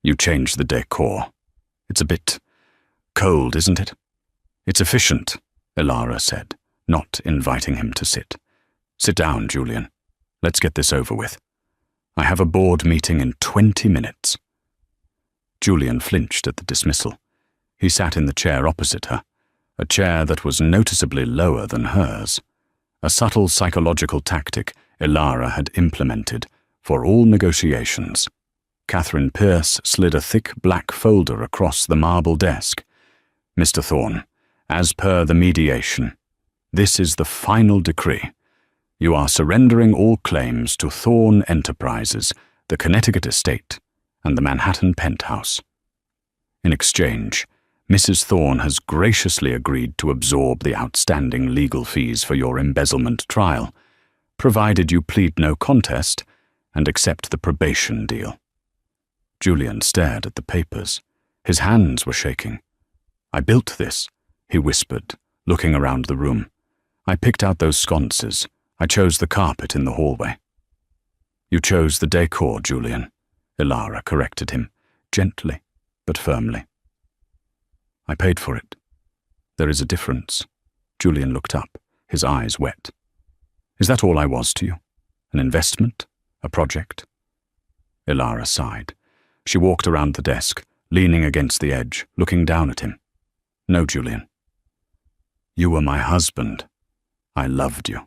"You changed the decor. It's a bit cold, isn't it?" "It's efficient," Elara said, not inviting him to sit. "Sit down, Julian. Let's get this over with. I have a board meeting in 20 minutes. Julian flinched at the dismissal. He sat in the chair opposite her, a chair that was noticeably lower than hers, a subtle psychological tactic Elara had implemented for all negotiations. Catherine Pierce slid a thick black folder across the marble desk. Mr. Thorne, as per the mediation, this is the final decree. You are surrendering all claims to Thorne Enterprises, the Connecticut estate, and the Manhattan penthouse. In exchange, Mrs. Thorne has graciously agreed to absorb the outstanding legal fees for your embezzlement trial, provided you plead no contest and accept the probation deal. Julian stared at the papers. His hands were shaking. I built this, he whispered, looking around the room. I picked out those sconces. I chose the carpet in the hallway. You chose the decor, Julian, Ilara corrected him, gently but firmly. I paid for it. There is a difference. Julian looked up, his eyes wet. Is that all I was to you? An investment? A project? Ilara sighed. She walked around the desk, leaning against the edge, looking down at him. No, Julian. You were my husband. I loved you.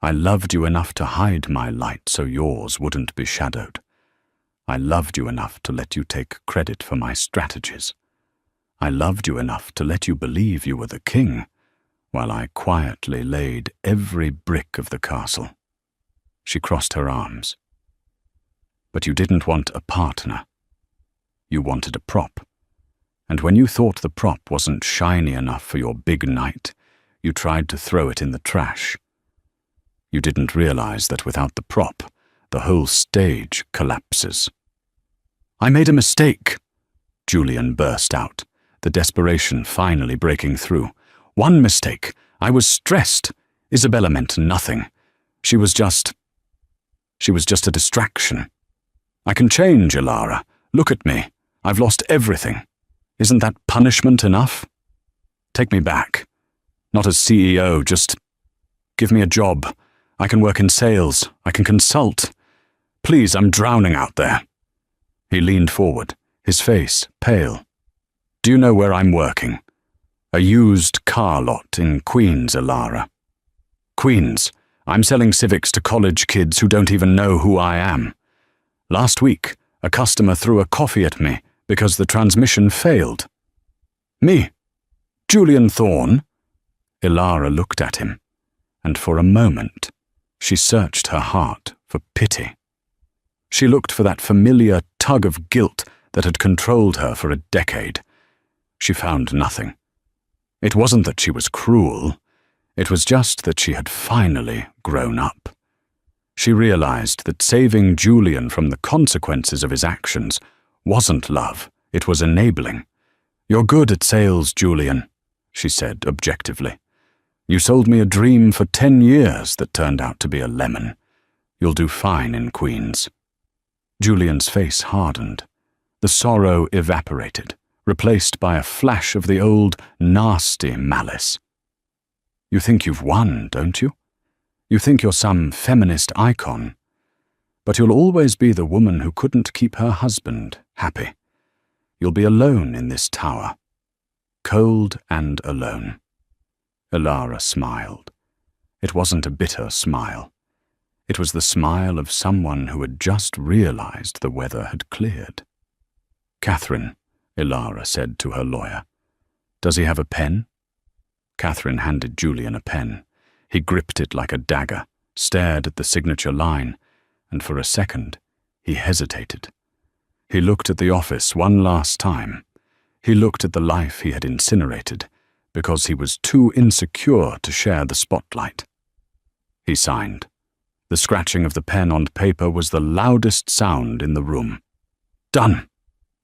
I loved you enough to hide my light so yours wouldn't be shadowed. I loved you enough to let you take credit for my strategies. I loved you enough to let you believe you were the king, while I quietly laid every brick of the castle. She crossed her arms. But you didn't want a partner. You wanted a prop. And when you thought the prop wasn't shiny enough for your big night, you tried to throw it in the trash. You didn't realize that without the prop, the whole stage collapses. I made a mistake, Julian burst out, the desperation finally breaking through. One mistake. I was stressed. Isabella meant nothing. She was just a distraction. I can change, Ilara. Look at me. I've lost everything. Isn't that punishment enough? Take me back. Not as CEO, just give me a job. I can work in sales. I can consult. Please, I'm drowning out there. He leaned forward, his face pale. Do you know where I'm working? A used car lot in Queens, Ilara. Queens. I'm selling Civics to college kids who don't even know who I am. Last week, a customer threw a coffee at me because the transmission failed. Me? Julian Thorne? Ilara looked at him, and for a moment, she searched her heart for pity. She looked for that familiar tug of guilt that had controlled her for a decade. She found nothing. It wasn't that she was cruel. It was just that she had finally grown up. She realized that saving Julian from the consequences of his actions wasn't love, it was enabling. You're good at sales, Julian, she said objectively. You sold me a dream for 10 years that turned out to be a lemon. You'll do fine in Queens. Julian's face hardened. The sorrow evaporated, replaced by a flash of the old, nasty malice. You think you've won, don't you? You think you're some feminist icon. But you'll always be the woman who couldn't keep her husband happy. You'll be alone in this tower. Cold and alone. Ilara smiled. It wasn't a bitter smile. It was the smile of someone who had just realized the weather had cleared. Catherine, Ilara said to her lawyer. Does he have a pen? Catherine handed Julian a pen. He gripped it like a dagger, stared at the signature line, and for a second, he hesitated. He looked at the office one last time. He looked at the life he had incinerated, because he was too insecure to share the spotlight. He signed. The scratching of the pen on paper was the loudest sound in the room. Done!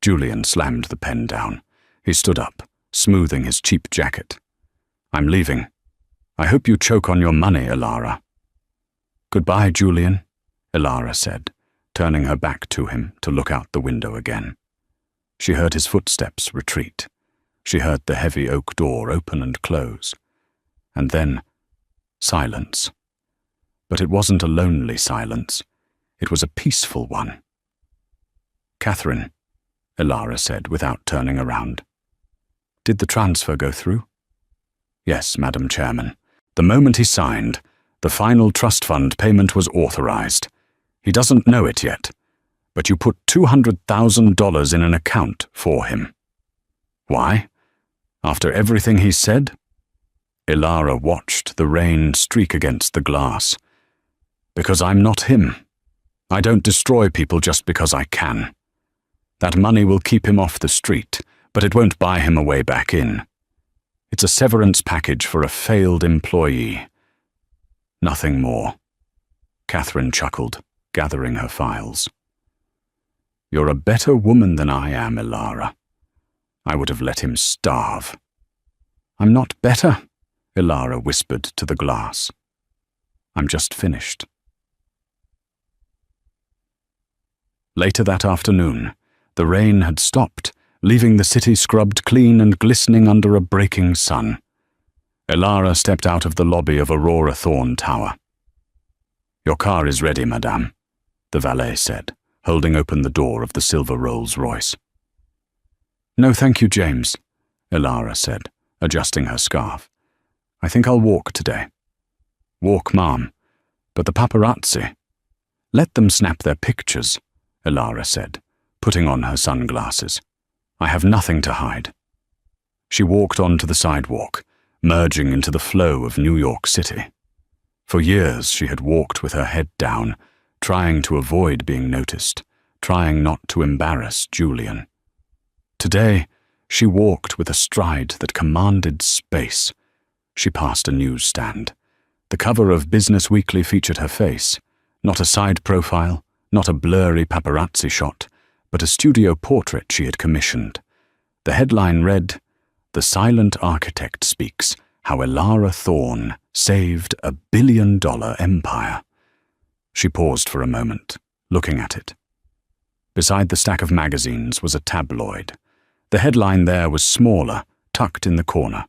Julian slammed the pen down. He stood up, smoothing his cheap jacket. I'm leaving. I hope you choke on your money, Ilara. Goodbye, Julian, Ilara said, turning her back to him to look out the window again. She heard his footsteps retreat. She heard the heavy oak door open and close. And then, silence. But it wasn't a lonely silence. It was a peaceful one. Catherine, Ilara said without turning around. Did the transfer go through? Yes, Madam Chairman. The moment he signed, the final trust fund payment was authorized. He doesn't know it yet, but you put $200,000 in an account for him. Why? After everything he said? Ilara watched the rain streak against the glass. Because I'm not him. I don't destroy people just because I can. That money will keep him off the street, but it won't buy him a way back in. It's a severance package for a failed employee. Nothing more. Catherine chuckled, gathering her files. You're a better woman than I am, Ilara. I would have let him starve. I'm not better, Ilara whispered to the glass. I'm just finished. Later that afternoon, the rain had stopped, leaving the city scrubbed clean and glistening under a breaking sun. Ilara stepped out of the lobby of Aurora Thorne Tower. Your car is ready, madame, the valet said, holding open the door of the silver Rolls-Royce. No, thank you, James, Ilara said, adjusting her scarf. I think I'll walk today. Walk, ma'am, but the paparazzi. Let them snap their pictures, Ilara said, putting on her sunglasses. I have nothing to hide. She walked onto the sidewalk, merging into the flow of New York City. For years she had walked with her head down, trying to avoid being noticed, trying not to embarrass Julian. Today, she walked with a stride that commanded space. She passed a newsstand. The cover of Business Weekly featured her face, not a side profile, not a blurry paparazzi shot, but a studio portrait she had commissioned. The headline read, The Silent Architect Speaks, How Ilara Thorne Saved a $1 billion Empire. She paused for a moment, looking at it. Beside the stack of magazines was a tabloid. The headline there was smaller, tucked in the corner.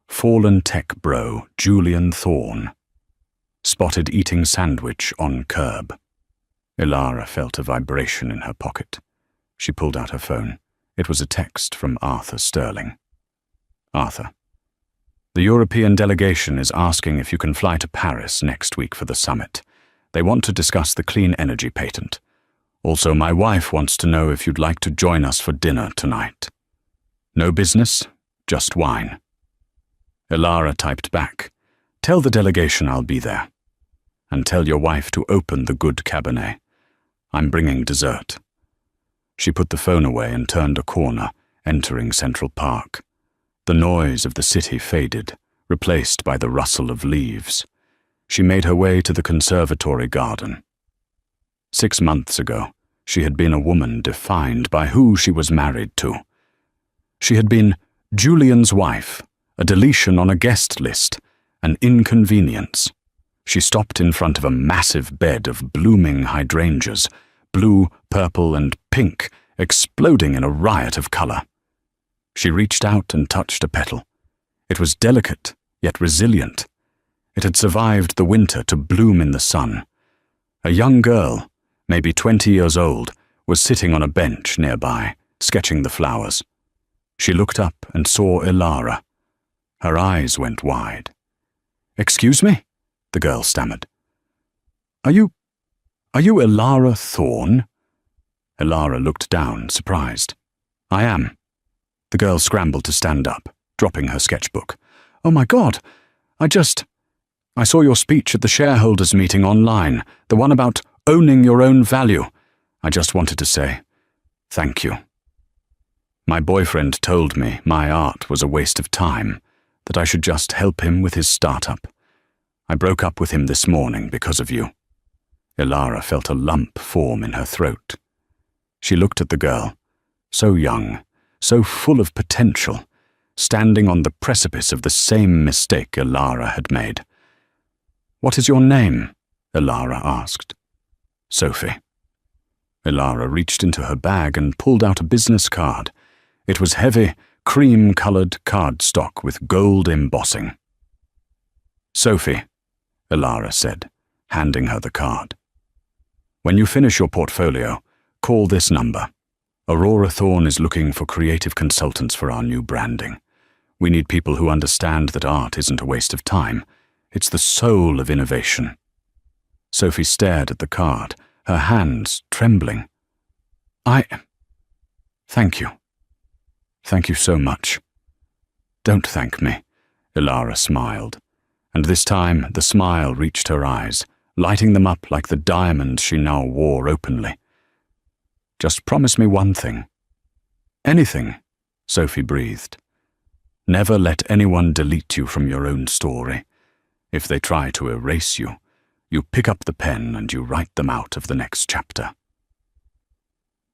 Fallen tech bro Julian Thorne. Spotted eating sandwich on curb. Ilara felt a vibration in her pocket. She pulled out her phone. It was a text from Arthur Sterling. Arthur, the European delegation is asking if you can fly to Paris next week for the summit. They want to discuss the clean energy patent. Also, my wife wants to know if you'd like to join us for dinner tonight. No business, just wine. Ilara typed back, Tell the delegation I'll be there. And tell your wife to open the good Cabernet. I'm bringing dessert. She put the phone away and turned a corner, entering Central Park. The noise of the city faded, replaced by the rustle of leaves. She made her way to the conservatory garden. 6 months ago, she had been a woman defined by who she was married to. She had been Julian's wife, a deletion on a guest list, an inconvenience. She stopped in front of a massive bed of blooming hydrangeas, blue, purple, and pink, exploding in a riot of color. She reached out and touched a petal. It was delicate, yet resilient. It had survived the winter to bloom in the sun. A young girl, maybe 20 years old, was sitting on a bench nearby, sketching the flowers. She looked up and saw Ilara. Her eyes went wide. Excuse me? The girl stammered. Are you Ilara Thorne? Ilara looked down, surprised. I am. The girl scrambled to stand up, dropping her sketchbook. Oh my God, I saw your speech at the shareholders' meeting online, the one about owning your own value. I just wanted to say, thank you. My boyfriend told me my art was a waste of time, that I should just help him with his startup. I broke up with him this morning because of you. Ilara felt a lump form in her throat. She looked at the girl, so young, so full of potential, standing on the precipice of the same mistake Ilara had made. What is your name? Ilara asked. Sophie. Ilara reached into her bag and pulled out a business card. It was heavy, cream-colored cardstock with gold embossing. Sophie, Ilara said, handing her the card. When you finish your portfolio, call this number. Aurora Thorne is looking for creative consultants for our new branding. We need people who understand that art isn't a waste of time. It's the soul of innovation. Sophie stared at the card, her hands trembling. Thank you. Thank you so much. "Don't thank me," Ilara smiled, and this time the smile reached her eyes, lighting them up like the diamonds she now wore openly. "Just promise me one thing." "Anything," Sophie breathed. "Never let anyone delete you from your own story. If they try to erase you, you pick up the pen and you write them out of the next chapter."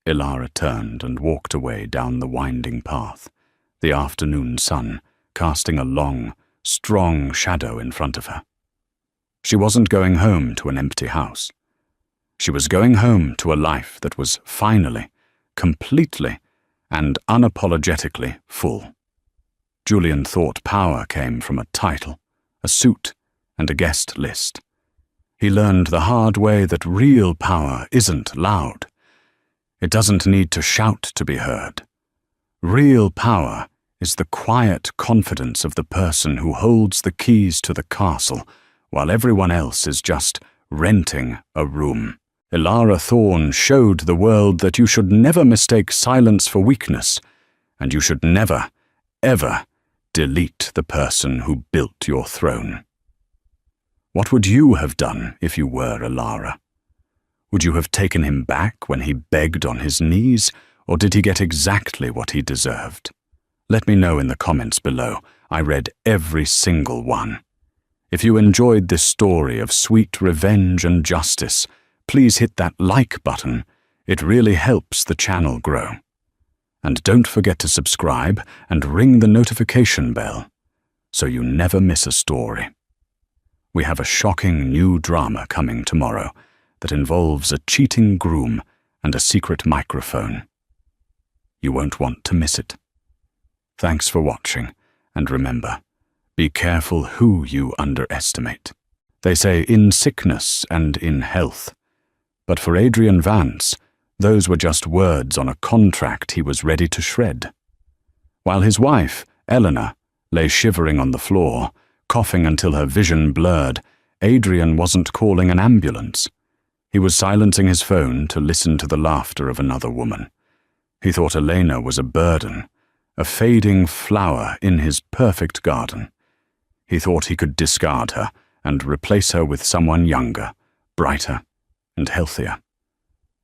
Ilara turned and walked away down the winding path, the afternoon sun casting a long, strong shadow in front of her. She wasn't going home to an empty house. She was going home to a life that was finally, completely, and unapologetically full. Julian thought power came from a title, a suit, and a guest list. He learned the hard way that real power isn't loud. It doesn't need to shout to be heard. Real power is the quiet confidence of the person who holds the keys to the castle while everyone else is just renting a room. Ilara Thorne showed the world that you should never mistake silence for weakness, and you should never, ever delete the person who built your throne. What would you have done if you were Ilara? Would you have taken him back when he begged on his knees, or did he get exactly what he deserved? Let me know in the comments below. I read every single one. If you enjoyed this story of sweet revenge and justice, please hit that like button. It really helps the channel grow. And don't forget to subscribe and ring the notification bell so you never miss a story. We have a shocking new drama coming tomorrow that involves a cheating groom and a secret microphone. You won't want to miss it. Thanks for watching, and remember, be careful who you underestimate. They say in sickness and in health, but for Adrian Vance, those were just words on a contract he was ready to shred. While his wife, Eleanor, lay shivering on the floor, coughing until her vision blurred, Adrian wasn't calling an ambulance. He was silencing his phone to listen to the laughter of another woman. He thought Elena was a burden, a fading flower in his perfect garden. He thought he could discard her and replace her with someone younger, brighter, and healthier.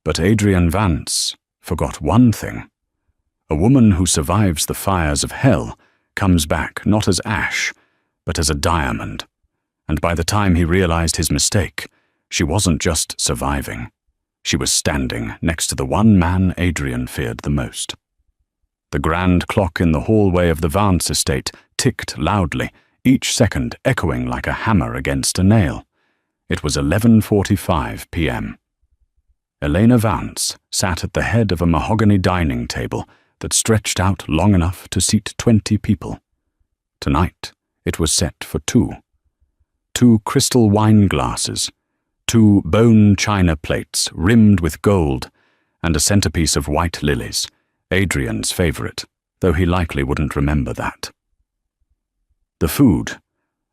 But Adrian Vance forgot one thing. A woman who survives the fires of hell comes back not as ash, but as a diamond. And by the time he realized his mistake, she wasn't just surviving. She was standing next to the one man Adrian feared the most. The grand clock in the hallway of the Vance estate ticked loudly, each second echoing like a hammer against a nail. It was 11:45 p.m. Elena Vance sat at the head of a mahogany dining table that stretched out long enough to seat 20 people. Tonight, it was set for two. 2 crystal wine glasses, 2 bone china plates rimmed with gold, and a centerpiece of white lilies, Adrian's favorite, though he likely wouldn't remember that. The food,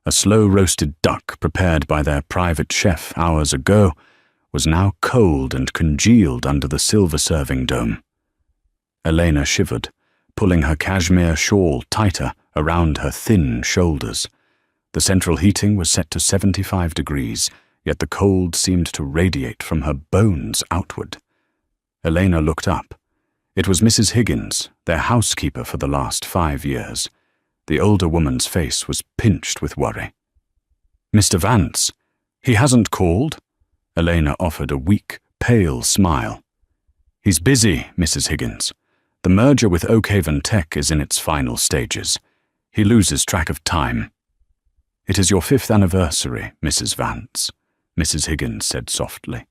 a slow-roasted duck prepared by their private chef hours ago, was now cold and congealed under the silver serving dome. Elena shivered, pulling her cashmere shawl tighter around her thin shoulders. The central heating was set to 75 degrees, yet the cold seemed to radiate from her bones outward. Elena looked up. It was Mrs. Higgins, their housekeeper for the last 5 years. The older woman's face was pinched with worry. "Mr. Vance, he hasn't called?" Elena offered a weak, pale smile. "He's busy, Mrs. Higgins. The merger with Oakhaven Tech is in its final stages. He loses track of time." "It is your 5th anniversary, Mrs. Vance," Mrs. Higgins said softly,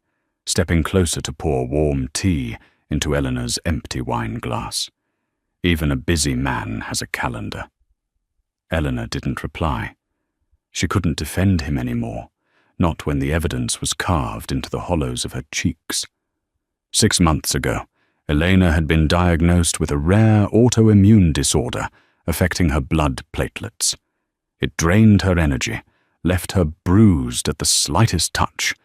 stepping closer to pour warm tea into Eleanor's empty wine glass. Even a busy man has a calendar. Eleanor didn't reply. She couldn't defend him anymore, not when the evidence was carved into the hollows of her cheeks. 6 months ago, Elena had been diagnosed with a rare autoimmune disorder affecting her blood platelets. It drained her energy, left her bruised at the slightest touch,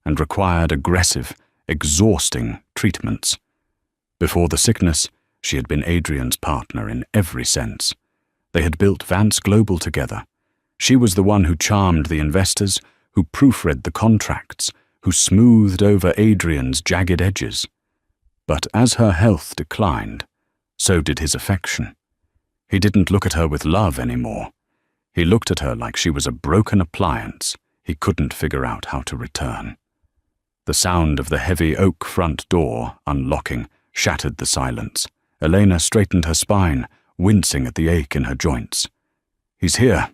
and required aggressive, exhausting treatments. Before the sickness, she had been Adrian's partner in every sense. They had built Vance Global together. She was the one who charmed the investors, who proofread the contracts, who smoothed over Adrian's jagged edges. But as her health declined, so did his affection. He didn't look at her with love anymore. He looked at her like she was a broken appliance he couldn't figure out how to return. The sound of the heavy oak front door unlocking shattered the silence. Elena straightened her spine, wincing at the ache in her joints. "He's here."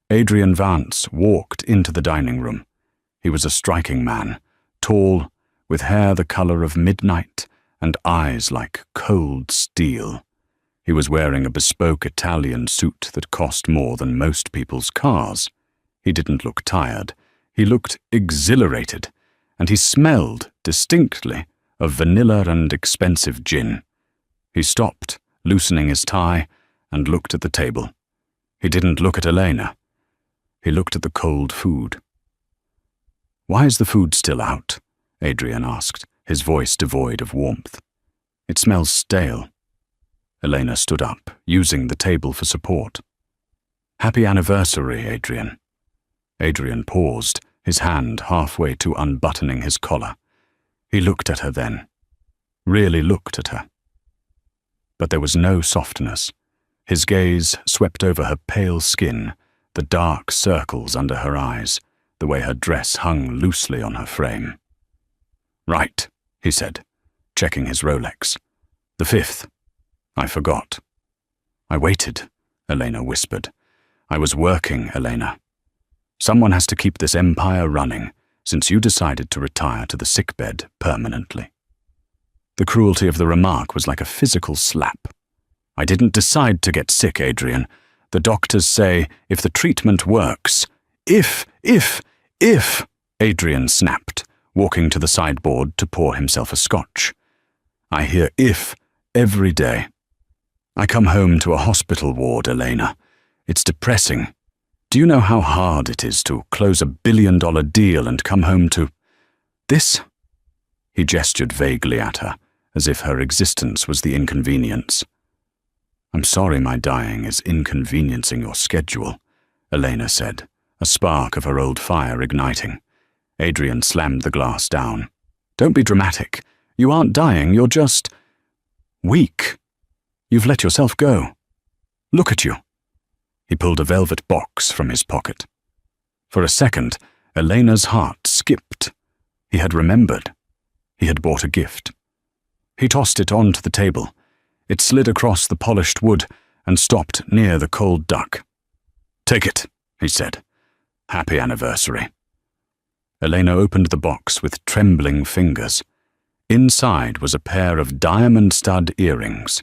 Adrian Vance walked into the dining room. He was a striking man, tall, with hair the color of midnight and eyes like cold steel. He was wearing a bespoke Italian suit that cost more than most people's cars. He didn't look tired. He looked exhilarated, and he smelled, distinctly, of vanilla and expensive gin. He stopped, loosening his tie, and looked at the table. He didn't look at Elena. He looked at the cold food. "Why is the food still out?" Adrian asked, his voice devoid of warmth. "It smells stale." Elena stood up, using the table for support. "Happy anniversary, Adrian." Adrian paused, his hand halfway to unbuttoning his collar. He looked at her then, really looked at her. But there was no softness. His gaze swept over her pale skin, the dark circles under her eyes, the way her dress hung loosely on her frame. "Right," he said, checking his Rolex. "The 5th. I forgot." "I waited," Elena whispered. "I was working, Elena. Someone has to keep this empire running, since you decided to retire to the sickbed permanently." The cruelty of the remark was like a physical slap. "I didn't decide to get sick, Adrian. The doctors say if the treatment works, if, Adrian snapped, walking to the sideboard to pour himself a scotch. "I hear if every day. I come home to a hospital ward, Elena. It's depressing. Do you know how hard it is to close a billion-dollar deal and come home to this?" He gestured vaguely at her, as if her existence was the inconvenience. "I'm sorry my dying is inconveniencing your schedule," Elena said, a spark of her old fire igniting. Adrian slammed the glass down. "Don't be dramatic. You aren't dying, you're just weak. You've let yourself go. Look at you." He pulled a velvet box from his pocket. For a second, Elena's heart skipped. He had remembered. He had bought a gift. He tossed it onto the table. It slid across the polished wood and stopped near the cold duck. "Take it," he said. "Happy anniversary." Elena opened the box with trembling fingers. Inside was a pair of diamond stud earrings.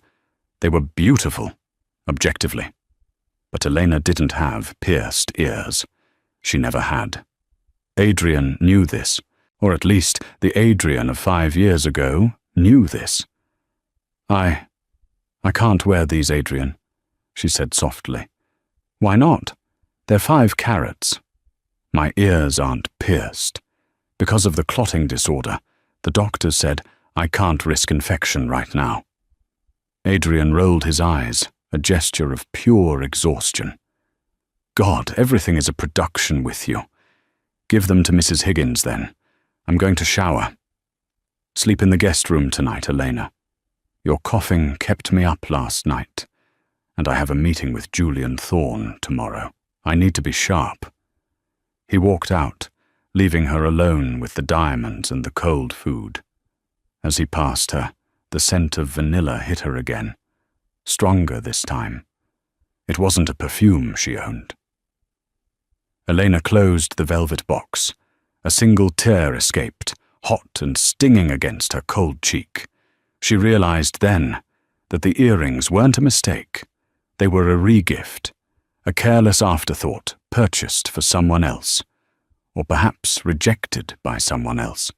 They were beautiful, objectively. But Elena didn't have pierced ears. She never had. Adrian knew this, or at least the Adrian of 5 years ago knew this. I can't wear these, Adrian," she said softly. "Why not? They're 5 carats. My ears aren't pierced. Because of the clotting disorder, the doctor said I can't risk infection right now." Adrian rolled his eyes, a gesture of pure exhaustion. "God, everything is a production with you. Give them to Mrs. Higgins, then. I'm going to shower. Sleep in the guest room tonight, Elena. Your coughing kept me up last night, and I have a meeting with Julian Thorne tomorrow. I need to be sharp." He walked out, leaving her alone with the diamonds and the cold food. As he passed her, the scent of vanilla hit her again. Stronger this time. It wasn't a perfume she owned. Elena closed the velvet box. A single tear escaped, hot and stinging against her cold cheek. She realized then that the earrings weren't a mistake. They were a regift, a careless afterthought purchased for someone else, or perhaps rejected by someone else.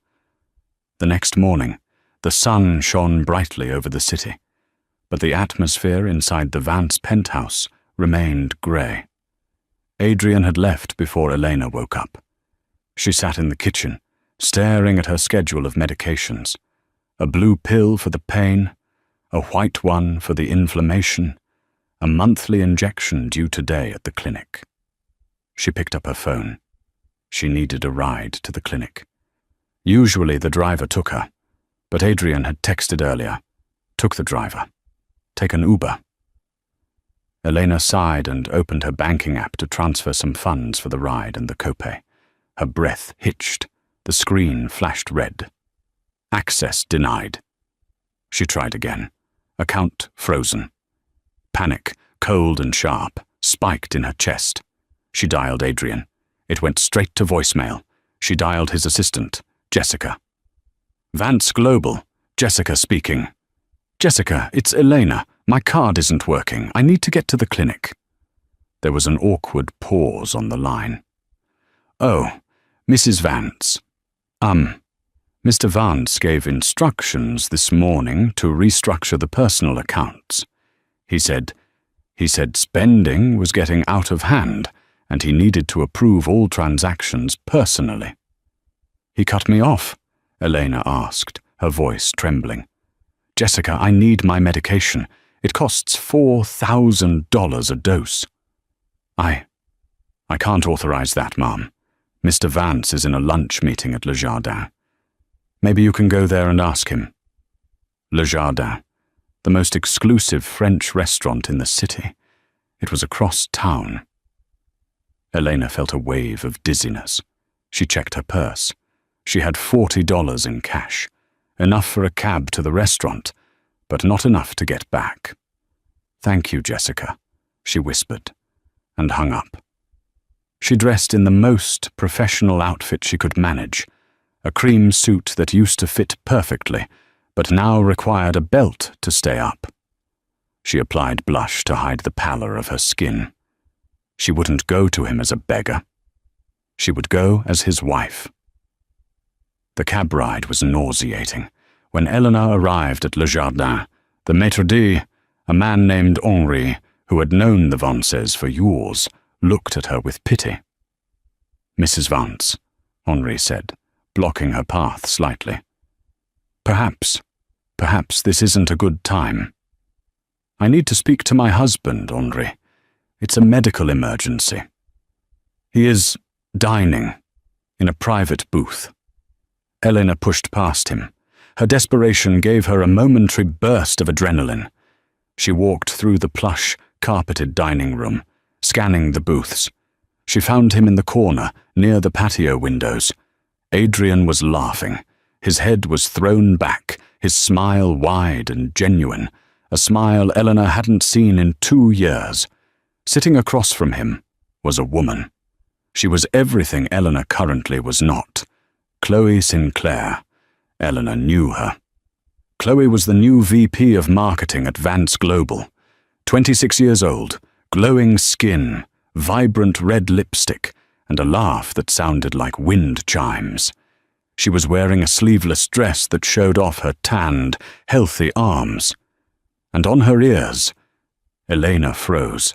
The next morning, the sun shone brightly over the city, but the atmosphere inside the Vance penthouse remained grey. Adrian had left before Elena woke up. She sat in the kitchen, staring at her schedule of medications. A blue pill for the pain, a white one for the inflammation, A monthly injection due today at the clinic. She picked up her phone. She needed a ride to the clinic. Usually the driver took her, but Adrian had texted earlier. Took the driver. Take an Uber. Elena sighed and opened her banking app to transfer some funds for the ride and the copay. Her breath hitched. The screen flashed red. Access denied. She tried again. Account frozen. Panic, cold and sharp, spiked in her chest. She dialed Adrian. It went straight to voicemail. She dialed his assistant, Jessica. Vance Global, Jessica speaking. Jessica, it's Elena. My card isn't working. I need to get to the clinic. There was an awkward pause on the line. Oh, Mrs. Vance. Mr. Vance gave instructions this morning to restructure the personal accounts. He said spending was getting out of hand and he needed to approve all transactions personally. He cut me off, Elena asked, her voice trembling. Jessica, I need my medication. It costs $4,000 a dose. I can't authorize that, Ma'am. Mr. Vance is in a lunch meeting at Le Jardin. Maybe you can go there and ask him. Le Jardin, the most exclusive French restaurant in the city. It was across town. Elena felt a wave of dizziness. She checked her purse. She had $40 in cash, enough for a cab to the restaurant, but not enough to get back. Thank you, Jessica, she whispered, and hung up. She dressed in the most professional outfit she could manage, a cream suit that used to fit perfectly, but now required a belt to stay up. She applied blush to hide the pallor of her skin. She wouldn't go to him as a beggar. She would go as his wife. The cab ride was nauseating. When Eleanor arrived at Le Jardin, the maître d', a man named Henri, who had known the Vances for years, looked at her with pity. Mrs. Vance, Henri said, blocking her path slightly. Perhaps this isn't a good time. I need to speak to my husband, Henri. It's a medical emergency. He is dining in a private booth. Elena pushed past him. Her desperation gave her a momentary burst of adrenaline. She walked through the plush, carpeted dining room, scanning the booths. She found him in the corner, near the patio windows. Adrian was laughing. His head was thrown back, his smile wide and genuine, a smile Eleanor hadn't seen in 2 years. Sitting across from him was a woman. She was everything Eleanor currently was not. Chloe Sinclair. Eleanor knew her. Chloe was the new VP of marketing at Vance Global. 26 years old, glowing skin, vibrant red lipstick, and a laugh that sounded like wind chimes. She was wearing a sleeveless dress that showed off her tanned, healthy arms. And on her ears, Elena froze.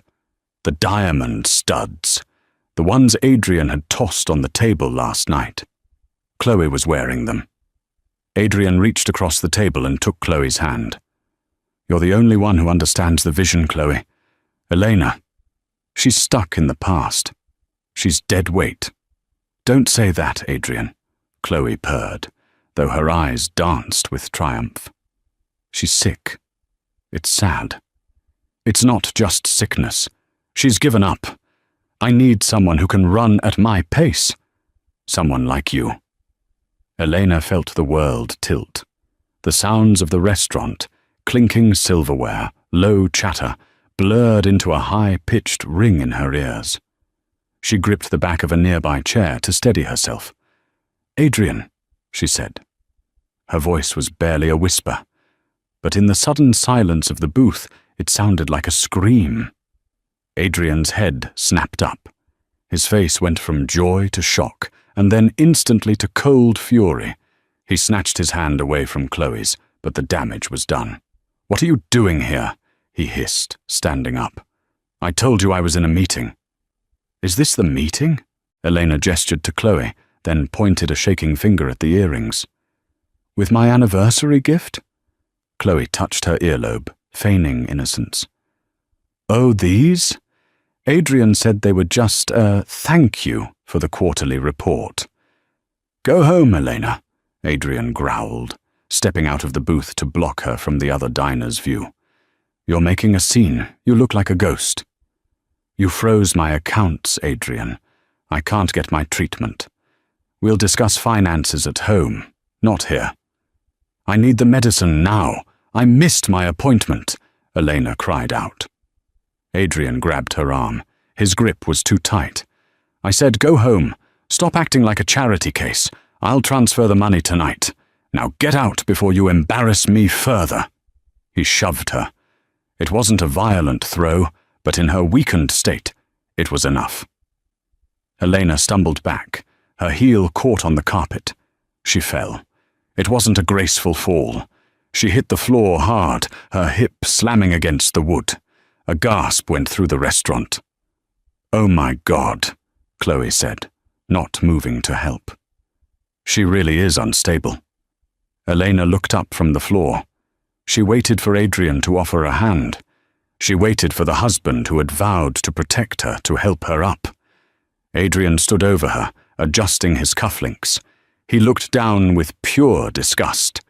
The diamond studs, the ones Adrian had tossed on the table last night. Chloe was wearing them. Adrian reached across the table and took Chloe's hand. You're the only one who understands the vision, Chloe. Elena, she's stuck in the past. She's dead weight. Don't say that, Adrian, Chloe purred, though her eyes danced with triumph. She's sick. It's sad. It's not just sickness. She's given up. I need someone who can run at my pace. Someone like you. Elena felt the world tilt. The sounds of the restaurant, clinking silverware, low chatter, blurred into a high-pitched ring in her ears. She gripped the back of a nearby chair to steady herself. Adrian, she said. Her voice was barely a whisper, but in the sudden silence of the booth, it sounded like a scream. Adrian's head snapped up. His face went from joy to shock, and then instantly to cold fury. He snatched his hand away from Chloe's, but the damage was done. What are you doing here? He hissed, standing up. I told you I was in a meeting. Is this the meeting? Elena gestured to Chloe, then pointed a shaking finger at the earrings. With my anniversary gift? Chloe touched her earlobe, feigning innocence. Oh, these? Adrian said they were just a thank you for the quarterly report. Go home, Elena, Adrian growled, stepping out of the booth to block her from the other diner's view. You're making a scene. You look like a ghost. You froze my accounts, Adrian. I can't get my treatment. We'll discuss finances at home, not here. I need the medicine now. I missed my appointment, Elena cried out. Adrian grabbed her arm. His grip was too tight. I said, go home. Stop acting like a charity case. I'll transfer the money tonight. Now get out before you embarrass me further. He shoved her. It wasn't a violent throw, but in her weakened state, it was enough. Elena stumbled back. Her heel caught on the carpet. She fell. It wasn't a graceful fall. She hit the floor hard, her hip slamming against the wood. A gasp went through the restaurant. Oh my God, Chloe said, not moving to help. She really is unstable. Elena looked up from the floor. She waited for Adrian to offer a hand. She waited for the husband who had vowed to protect her to help her up. Adrian stood over her, adjusting his cufflinks. He looked down with pure disgust.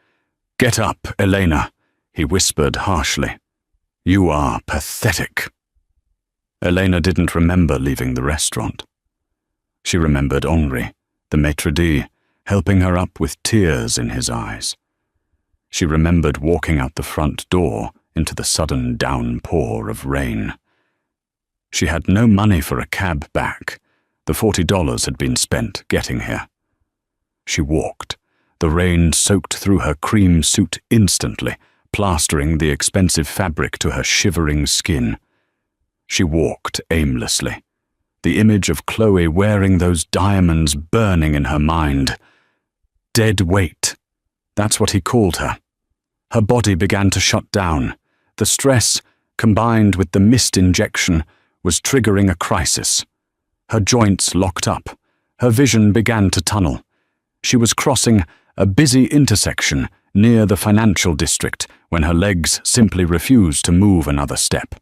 Get up, Elena, he whispered harshly. You are pathetic. Elena didn't remember leaving the restaurant. She remembered Henri, the maitre d', helping her up with tears in his eyes. She remembered walking out the front door into the sudden downpour of rain. She had no money for a cab back. The $40 had been spent getting here. She walked. The rain soaked through her cream suit instantly, plastering the expensive fabric to her shivering skin. She walked aimlessly. The image of Chloe wearing those diamonds burning in her mind. Dead weight. That's what he called her. Her body began to shut down. The stress, combined with the mist injection, was triggering a crisis. Her joints locked up. Her vision began to tunnel. She was crossing a busy intersection near the financial district when her legs simply refused to move another step.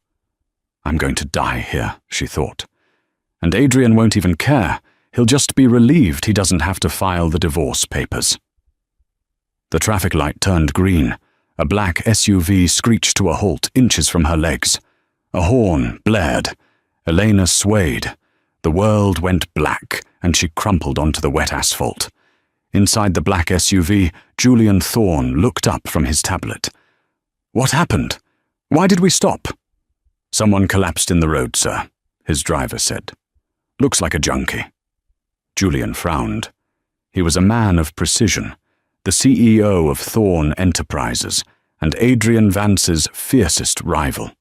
I'm going to die here, she thought. And Adrian won't even care. He'll just be relieved he doesn't have to file the divorce papers. The traffic light turned green. A black SUV screeched to a halt inches from her legs. A horn blared. Elena swayed. The world went black, and she crumpled onto the wet asphalt. Inside the black SUV, Julian Thorne looked up from his tablet. What happened? Why did we stop? Someone collapsed in the road, sir, his driver said. Looks like a junkie. Julian frowned. He was a man of precision, the CEO of Thorne Enterprises, and Adrian Vance's fiercest rival.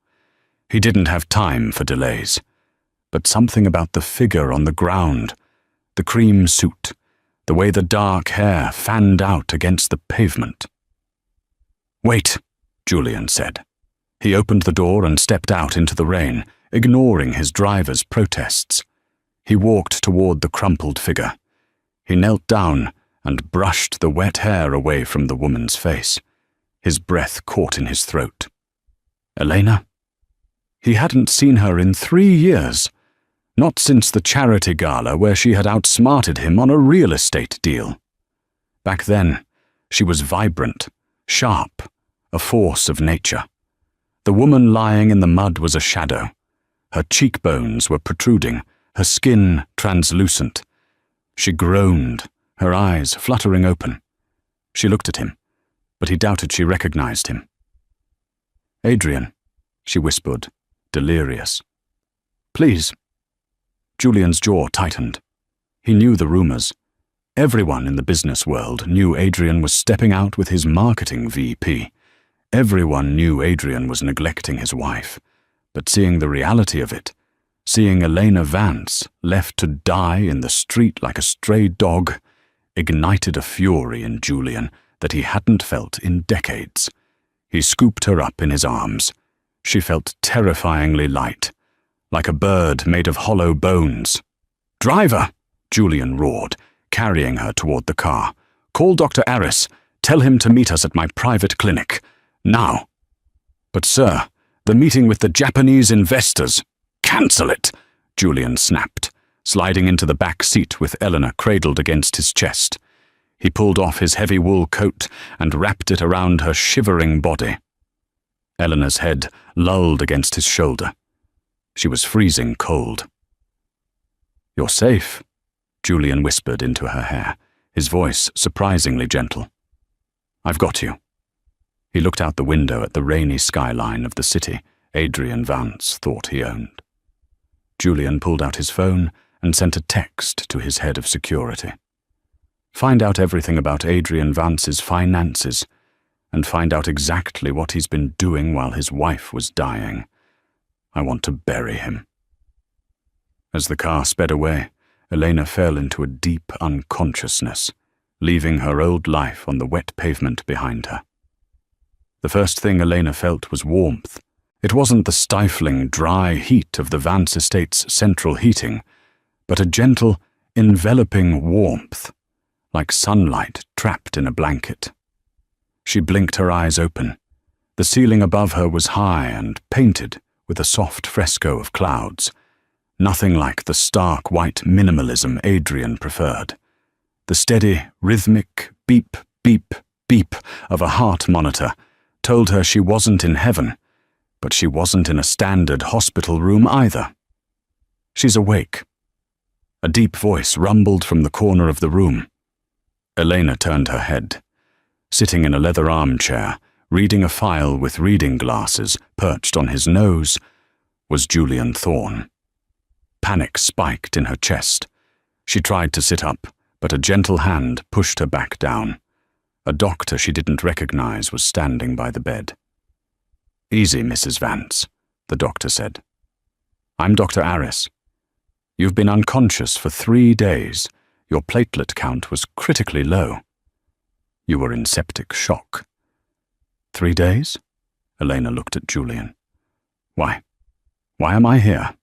He didn't have time for delays. But something about the figure on the ground, the cream suit, the way the dark hair fanned out against the pavement. Wait, Julian said. He opened the door and stepped out into the rain, ignoring his driver's protests. He walked toward the crumpled figure. He knelt down and brushed the wet hair away from the woman's face. His breath caught in his throat. Elena? He hadn't seen her in 3 years. Not since the charity gala where she had outsmarted him on a real estate deal. Back then, she was vibrant, sharp, a force of nature. The woman lying in the mud was a shadow. Her cheekbones were protruding, her skin translucent. She groaned, her eyes fluttering open. She looked at him, but he doubted she recognized him. Adrian, she whispered, delirious. Please. Julian's jaw tightened. He knew the rumors. Everyone in the business world knew Adrian was stepping out with his marketing VP. Everyone knew Adrian was neglecting his wife. But seeing the reality of it, seeing Elena Vance left to die in the street like a stray dog, ignited a fury in Julian that he hadn't felt in decades. He scooped her up in his arms. She felt terrifyingly light, like a bird made of hollow bones. Driver, Julian roared, carrying her toward the car. Call Dr. Aris. Tell him to meet us at my private clinic. Now. But sir, The meeting with the Japanese investors. Cancel it, Julian snapped, sliding into the back seat with Eleanor cradled against his chest. He pulled off his heavy wool coat and wrapped it around her shivering body. Eleanor's head lulled against his shoulder. She was freezing cold. "You're safe," Julian whispered into her hair, his voice surprisingly gentle. "I've got you." He looked out the window at the rainy skyline of the city Adrian Vance thought he owned. Julian pulled out his phone and sent a text to his head of security. "Find out everything about Adrian Vance's finances, and find out exactly what he's been doing while his wife was dying. I want to bury him." As the car sped away, Elena fell into a deep unconsciousness, leaving her old life on the wet pavement behind her. The first thing Elena felt was warmth. It wasn't the stifling, dry heat of the Vance estate's central heating, but a gentle, enveloping warmth, like sunlight trapped in a blanket. She blinked her eyes open. The ceiling above her was high and painted with a soft fresco of clouds, nothing like the stark white minimalism Adrian preferred. The steady, rhythmic beep, beep, beep of a heart monitor told her she wasn't in heaven, but she wasn't in a standard hospital room either. "She's awake." A deep voice rumbled from the corner of the room. Elena turned her head. Sitting in a leather armchair, reading a file with reading glasses perched on his nose, was Julian Thorne. Panic spiked in her chest. She tried to sit up, but a gentle hand pushed her back down. A doctor she didn't recognize was standing by the bed. "Easy, Mrs. Vance," the doctor said. "I'm Dr. Aris. You've been unconscious for 3 days. Your platelet count was critically low. You were in septic shock." 3 days? Elena looked at Julian. Why am I here?"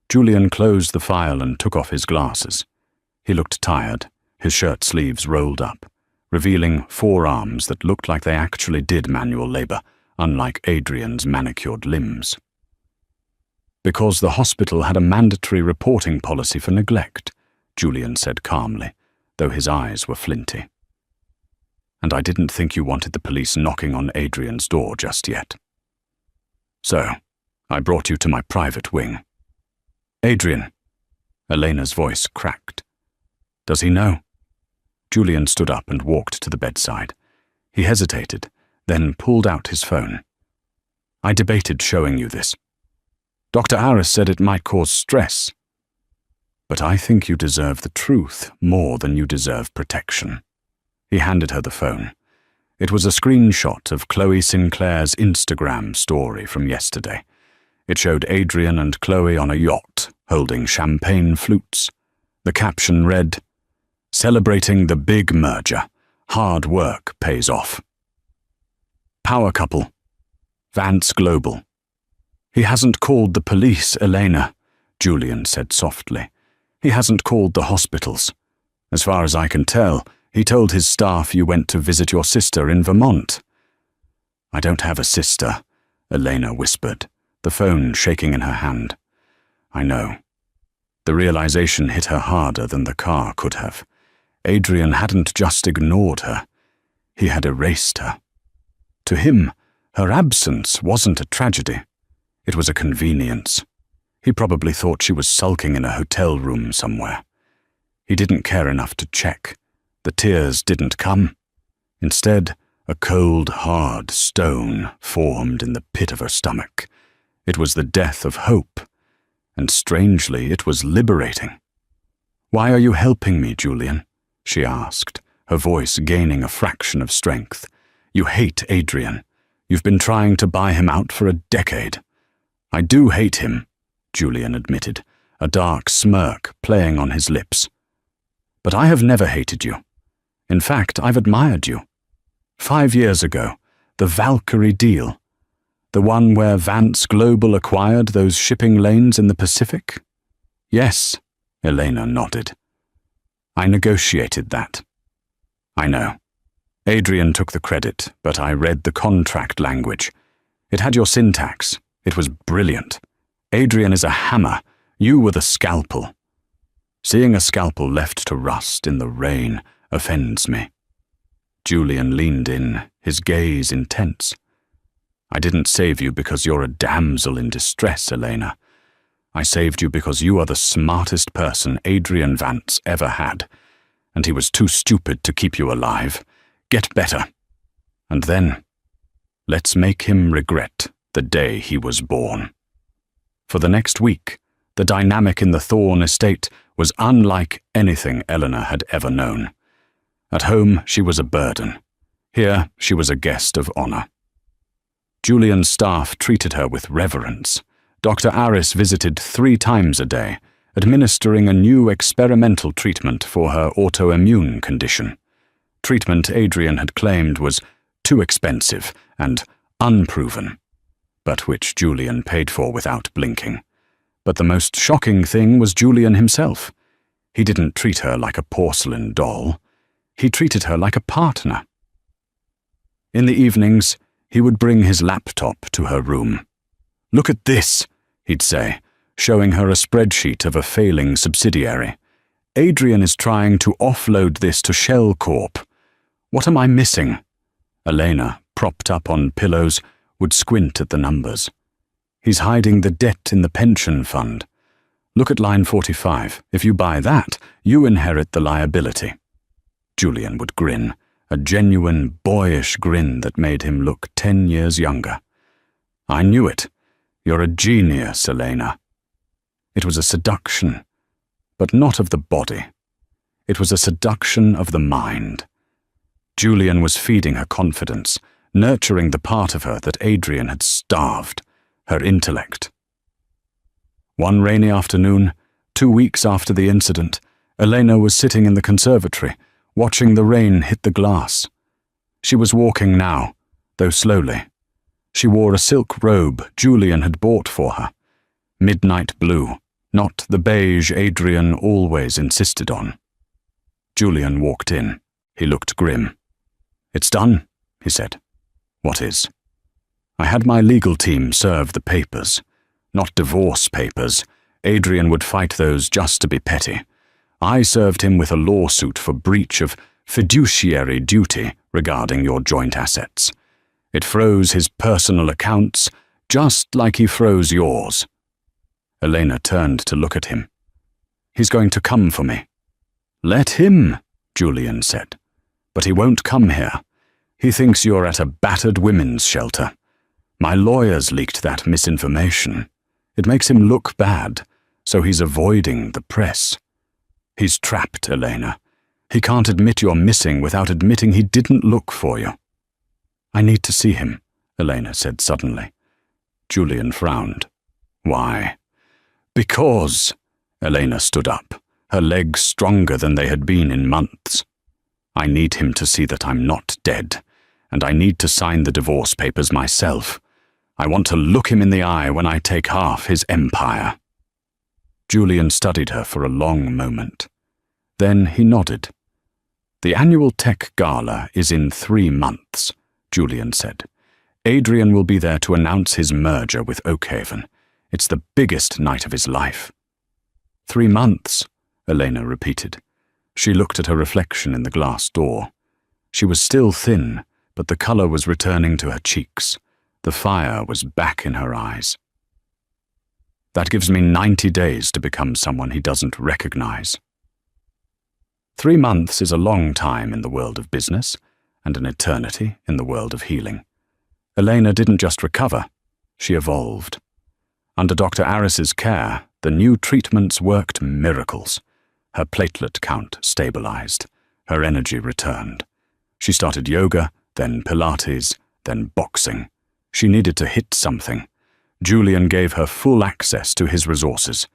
Julian closed the file and took off his glasses. He looked tired, his shirt sleeves rolled up, revealing forearms that looked like they actually did manual labor, unlike Adrian's manicured limbs. "Because the hospital had a mandatory reporting policy for neglect," Julian said calmly, though his eyes were flinty. "And I didn't think you wanted the police knocking on Adrian's door just yet. So, I brought you to my private wing." "Adrian," Elena's voice cracked. "Does he know?" Julian stood up and walked to the bedside. He hesitated, then pulled out his phone. "I debated showing you this. Dr. Aris said it might cause stress. But I think you deserve the truth more than you deserve protection." He handed her the phone. It was a screenshot of Chloe Sinclair's Instagram story from yesterday. It showed Adrian and Chloe on a yacht, holding champagne flutes. The caption read, "Celebrating the big merger. Hard work pays off. Power couple. Vance Global." "He hasn't called the police, Elena," Julian said softly. "He hasn't called the hospitals. As far as I can tell, he told his staff you went to visit your sister in Vermont." "I don't have a sister," Elena whispered, the phone shaking in her hand. "I know." The realization hit her harder than the car could have. Adrian hadn't just ignored her. He had erased her. To him, her absence wasn't a tragedy. It was a convenience. He probably thought she was sulking in a hotel room somewhere. He didn't care enough to check. The tears didn't come. Instead, a cold, hard stone formed in the pit of her stomach. It was the death of hope, and strangely, it was liberating. "Why are you helping me, Julian?" she asked, her voice gaining a fraction of strength. "You hate Adrian. You've been trying to buy him out for a decade." "I do hate him," Julian admitted, a dark smirk playing on his lips. "But I have never hated you. In fact, I've admired you. 5 years ago, the Valkyrie deal. The one where Vance Global acquired those shipping lanes in the Pacific?" "Yes," Elena nodded. "I negotiated that." "I know. Adrian took the credit, but I read the contract language. It had your syntax. It was brilliant. Adrian is a hammer. You were the scalpel. Seeing a scalpel left to rust in the rain offends me. Julian leaned in, his gaze intense. I didn't save you because you're a damsel in distress, Elena. I saved you because you are the smartest person Adrian Vance ever had, and he was too stupid to keep you alive. Get better. And then, let's make him regret the day he was born. For the next week, the dynamic in the Thorne estate was unlike anything Eleanor had ever known. At home, she was a burden. Here, she was a guest of honor. Julian's staff treated her with reverence. Dr. Aris visited 3 times a day, administering a new experimental treatment for her autoimmune condition. Treatment Adrian had claimed was too expensive and unproven, but which Julian paid for without blinking. But the most shocking thing was Julian himself. He didn't treat her like a porcelain doll. He treated her like a partner. In the evenings, he would bring his laptop to her room. "Look at this," he'd say, showing her a spreadsheet of a failing subsidiary. "Adrian is trying to offload this to Shell Corp. What am I missing?" Elena, propped up on pillows, would squint at the numbers. "He's hiding the debt in the pension fund. Look at line 45. If you buy that, you inherit the liability." Julian would grin, a genuine, boyish grin that made him look 10 years younger. "I knew it. You're a genius, Elena." It was a seduction, but not of the body. It was a seduction of the mind. Julian was feeding her confidence, nurturing the part of her that Adrian had starved, her intellect. One rainy afternoon, 2 weeks after the incident, Elena was sitting in the conservatory, watching the rain hit the glass. She was walking now, though slowly. She wore a silk robe Julian had bought for her. Midnight blue, not the beige Adrian always insisted on. Julian walked in. He looked grim. "It's done," he said. "What is?" "I had my legal team serve the papers. Not divorce papers. Adrian would fight those just to be petty. I served him with a lawsuit for breach of fiduciary duty regarding your joint assets. It froze his personal accounts, just like he froze yours." Elena turned to look at him. "He's going to come for me." "Let him," Julian said. "But he won't come here. He thinks you're at a battered women's shelter. My lawyers leaked that misinformation. It makes him look bad, so he's avoiding the press. He's trapped, Elena. He can't admit you're missing without admitting he didn't look for you." "I need to see him," Elena said suddenly. Julian frowned. "Why?" "Because," Elena stood up, her legs stronger than they had been in months. "I need him to see that I'm not dead, and I need to sign the divorce papers myself. I want to look him in the eye when I take half his empire." Julian studied her for a long moment. Then he nodded. "The annual tech gala is in 3 months, Julian said. "Adrian will be there to announce his merger with Oakhaven. It's the biggest night of his life." 3 months, Elena repeated. She looked at her reflection in the glass door. She was still thin, but the color was returning to her cheeks. The fire was back in her eyes. "That gives me 90 days to become someone he doesn't recognize." 3 months is a long time in the world of business, and an eternity in the world of healing. Elena didn't just recover, she evolved. Under Dr. Aris's care, the new treatments worked miracles. Her platelet count stabilized. Her energy returned. She started yoga, then Pilates, then boxing. She needed to hit something. Julian gave her full access to his resources.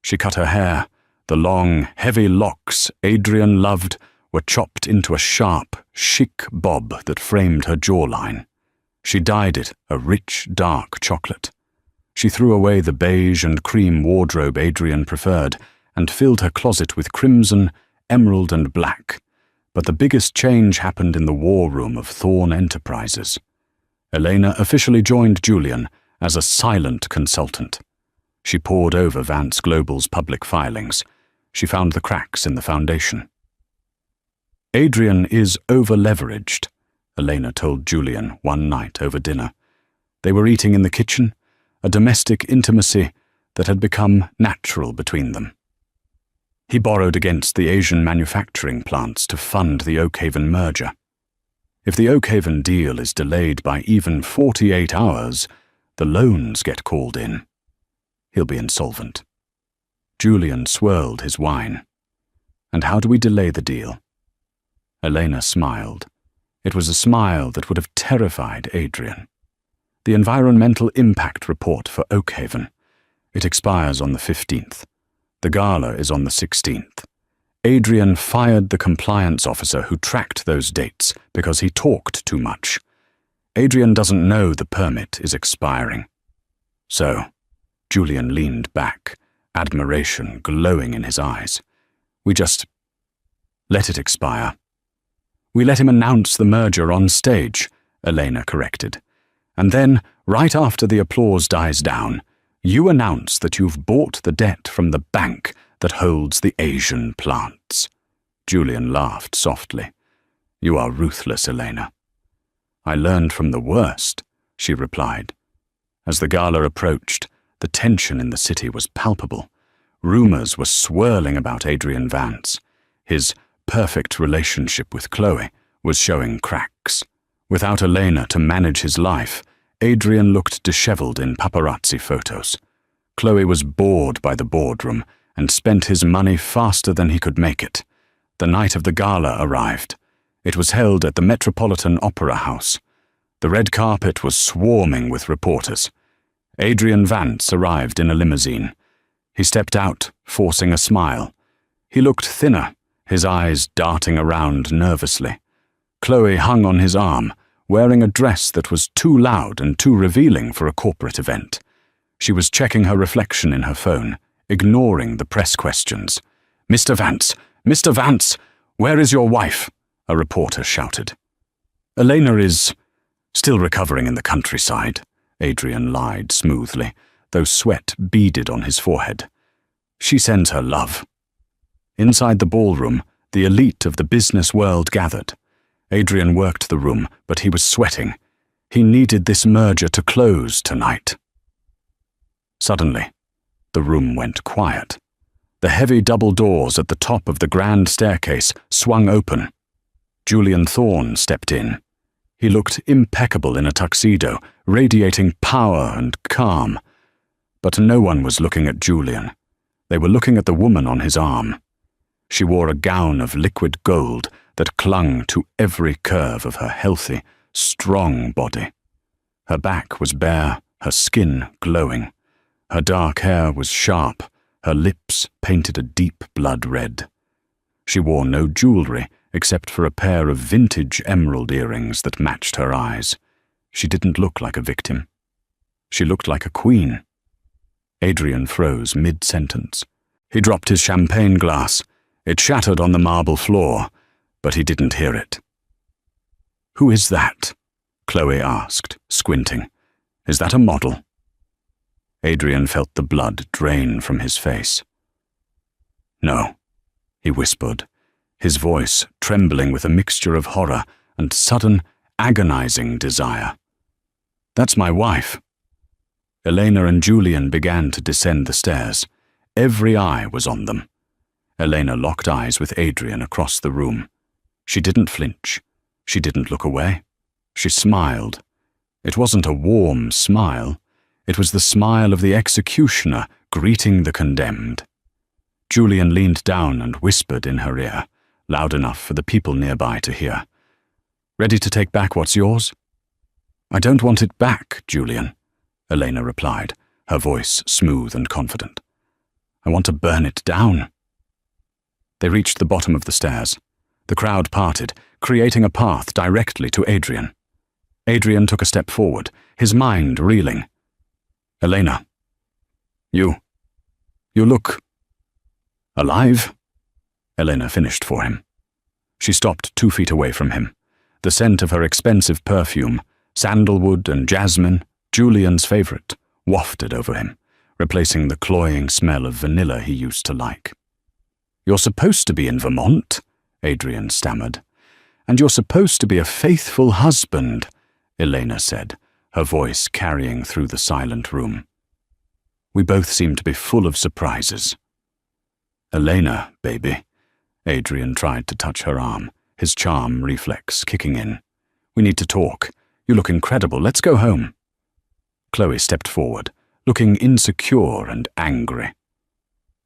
She cut her hair. The long, heavy locks Adrian loved were chopped into a sharp, chic bob that framed her jawline. She dyed it a rich, dark chocolate. She threw away the beige and cream wardrobe Adrian preferred and filled her closet with crimson, emerald, and black. But the biggest change happened in the war room of Thorne Enterprises. Elena officially joined Julian as a silent consultant. She pored over Vance Global's public filings. She found the cracks in the foundation. Adrian is over-leveraged, Elena told Julian one night over dinner. They were eating in the kitchen, a domestic intimacy that had become natural between them. He borrowed against the Asian manufacturing plants to fund the Oakhaven merger. If the Oakhaven deal is delayed by even 48 hours, the loans get called in. He'll be insolvent. Julian swirled his wine. And how do we delay the deal? Elena smiled. It was a smile that would have terrified Adrian. The environmental impact report for Oakhaven. It expires on the 15th. The Gala is on the 16th. Adrian fired the compliance officer who tracked those dates because he talked too much. Adrian doesn't know the permit is expiring. So, Julian leaned back, admiration glowing in his eyes. We just let it expire. We let him announce the merger on stage, Elena corrected. And then, right after the applause dies down, you announce that you've bought the debt from the bank that holds the Asian plants. Julian laughed softly. You are ruthless, Elena. I learned from the worst, she replied. As the gala approached, the tension in the city was palpable. Rumors were swirling about Adrian Vance. His perfect relationship with Chloe was showing cracks. Without Elena to manage his life, Adrian looked disheveled in paparazzi photos. Chloe was bored by the boardroom and spent his money faster than he could make it. The night of the gala arrived. It was held at the Metropolitan Opera House. The red carpet was swarming with reporters. Adrian Vance arrived in a limousine. He stepped out, forcing a smile. He looked thinner, his eyes darting around nervously. Chloe hung on his arm, wearing a dress that was too loud and too revealing for a corporate event. She was checking her reflection in her phone, ignoring the press questions. Mr. Vance, where is your wife? A reporter shouted. Elena is still recovering in the countryside, Adrian lied smoothly, though sweat beaded on his forehead. She sends her love. Inside the ballroom, the elite of the business world gathered. Adrian worked the room, but he was sweating. He needed this merger to close tonight. Suddenly, the room went quiet. The heavy double doors at the top of the grand staircase swung open. Julian Thorne stepped in. He looked impeccable in a tuxedo, radiating power and calm. But no one was looking at Julian. They were looking at the woman on his arm. She wore a gown of liquid gold that clung to every curve of her healthy, strong body. Her back was bare, her skin glowing. Her dark hair was sharp, her lips painted a deep blood red. She wore no jewelry except for a pair of vintage emerald earrings that matched her eyes. She didn't look like a victim. She looked like a queen. Adrian froze mid-sentence. He dropped his champagne glass. It shattered on the marble floor, but he didn't hear it. Who is that? Chloe asked, squinting. Is that a model? Adrian felt the blood drain from his face. No, he whispered, his voice trembling with a mixture of horror and sudden, agonizing desire. That's my wife. Elena and Julian began to descend the stairs. Every eye was on them. Elena locked eyes with Adrian across the room. She didn't flinch. She didn't look away. She smiled. It wasn't a warm smile. It was the smile of the executioner greeting the condemned. Julian leaned down and whispered in her ear, loud enough for the people nearby to hear. Ready to take back what's yours? I don't want it back, Julian, Elena replied, her voice smooth and confident. I want to burn it down. They reached the bottom of the stairs. The crowd parted, creating a path directly to Adrian. Adrian took a step forward, his mind reeling. Elena, you look alive? Elena finished for him. She stopped 2 feet away from him. The scent of her expensive perfume, Sandalwood and jasmine, Julian's favorite, wafted over him, replacing the cloying smell of vanilla he used to like. "You're supposed to be in Vermont," Adrian stammered. "And you're supposed to be a faithful husband," Elena said, her voice carrying through the silent room. We both seemed to be full of surprises. "Elena, baby." Adrian tried to touch her arm, his charm reflex kicking in. "We need to talk. You look incredible. Let's go home." Chloe stepped forward, looking insecure and angry.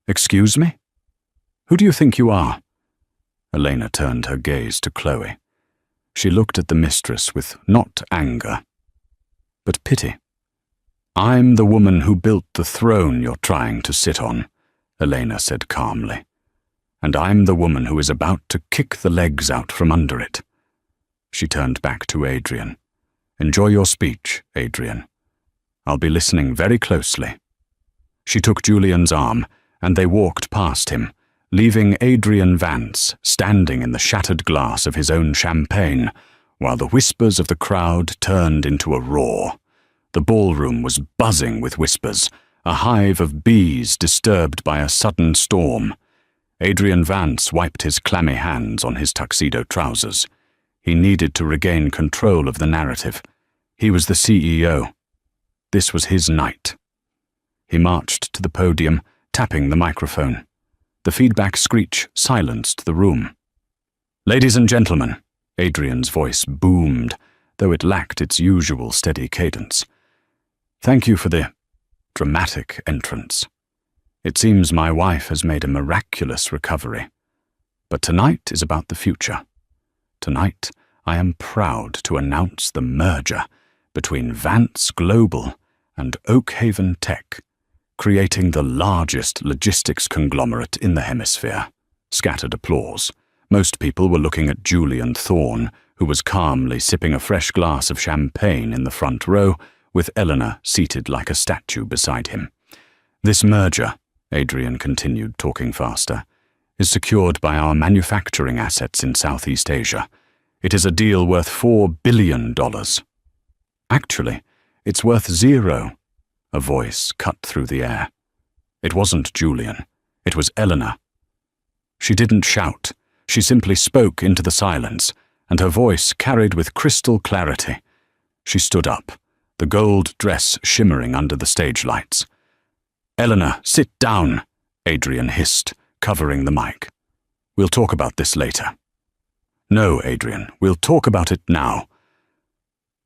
"Excuse me? Who do you think you are?" Elena turned her gaze to Chloe. She looked at the mistress with not anger, but pity. "I'm the woman who built the throne you're trying to sit on," Elena said calmly. "And I'm the woman who is about to kick the legs out from under it." She turned back to Adrian. "Enjoy your speech, Adrian. I'll be listening very closely." She took Julian's arm, and they walked past him, leaving Adrian Vance standing in the shattered glass of his own champagne, while the whispers of the crowd turned into a roar. The ballroom was buzzing with whispers, a hive of bees disturbed by a sudden storm. Adrian Vance wiped his clammy hands on his tuxedo trousers. He needed to regain control of the narrative. He was the CEO. This was his night. He marched to the podium, tapping the microphone. The feedback screech silenced the room. "Ladies and gentlemen," Adrian's voice boomed, though it lacked its usual steady cadence. "Thank you for the dramatic entrance. It seems my wife has made a miraculous recovery. But tonight is about the future. Tonight, I am proud to announce the merger between Vance Global and Oakhaven Tech, creating the largest logistics conglomerate in the hemisphere." Scattered applause. Most people were looking at Julian Thorne, who was calmly sipping a fresh glass of champagne in the front row, with Eleanor seated like a statue beside him. "This merger," Adrian continued, talking faster, "is secured by our manufacturing assets in Southeast Asia. It is a deal worth $4 billion. Actually, it's worth $0. A voice cut through the air. It wasn't Julian. It was Eleanor. She didn't shout. She simply spoke into the silence, and her voice carried with crystal clarity. She stood up, the gold dress shimmering under the stage lights. "Eleanor, sit down," Adrian hissed, covering the mic. "We'll talk about this later." "No, Adrian, we'll talk about it now."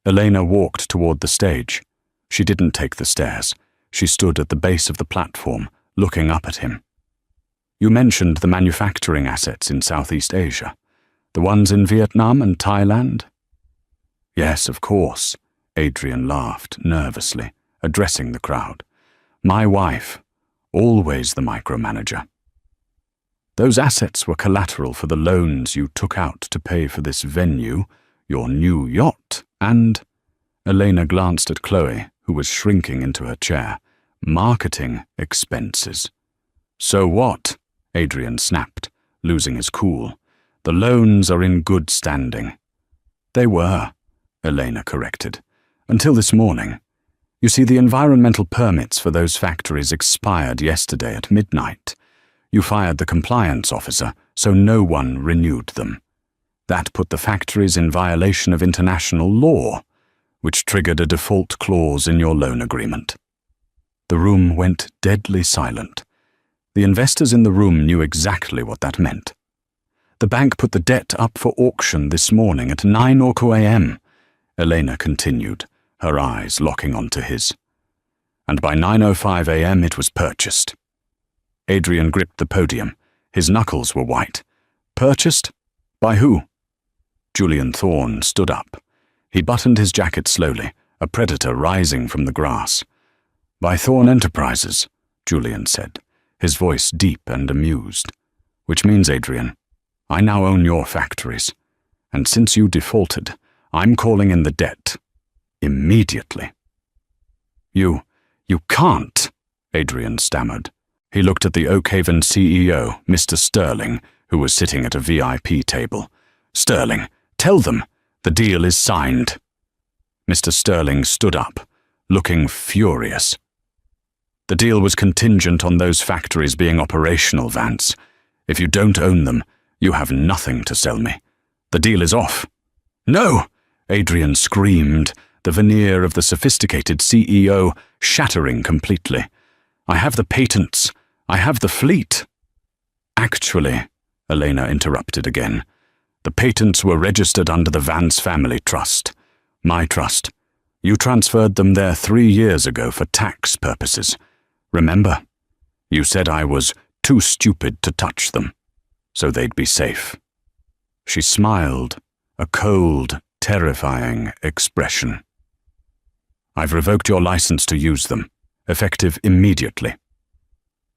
Elena walked toward the stage. She didn't take the stairs. She stood at the base of the platform, looking up at him. "You mentioned the manufacturing assets in Southeast Asia. The ones in Vietnam and Thailand?" "Yes, of course," Adrian laughed nervously, addressing the crowd. "My wife, always the micromanager. Those assets were collateral for the loans you took out to pay for this venue, your new yacht, and—" Elena glanced at Chloe, who was shrinking into her chair. "Marketing expenses." "So what?" Adrian snapped, losing his cool. "The loans are in good standing." "They were," Elena corrected, "until this morning. You see, the environmental permits for those factories expired yesterday at midnight. You fired the compliance officer, so no one renewed them. That put the factories in violation of international law, which triggered a default clause in your loan agreement." The room went deadly silent. The investors in the room knew exactly what that meant. "The bank put the debt up for auction this morning at 9 a.m., Elena continued, her eyes locking onto his. "And by 9:05 a.m. it was purchased." Adrian gripped the podium. His knuckles were white. "Purchased? By who?" Julian Thorne stood up. He buttoned his jacket slowly, a predator rising from the grass. "By Thorne Enterprises," Julian said, his voice deep and amused. "Which means, Adrian, I now own your factories. And since you defaulted, I'm calling in the debt. Immediately." You can't," Adrian stammered. He looked at the Oakhaven CEO, Mr. Sterling, who was sitting at a VIP table. "Sterling, tell them the deal is signed." Mr. Sterling stood up, looking furious. The deal was contingent on those factories being operational, Vance. If you don't own them, you have nothing to sell me. The deal is off. No! Adrian screamed, the veneer of the sophisticated CEO shattering completely. I have the patents. I have the fleet. Actually, Elena interrupted again, the patents were registered under the Vance Family Trust. My trust. You transferred them there 3 years ago for tax purposes. Remember? You said I was too stupid to touch them, so they'd be safe. She smiled, a cold, terrifying expression. I've revoked your license to use them, effective immediately.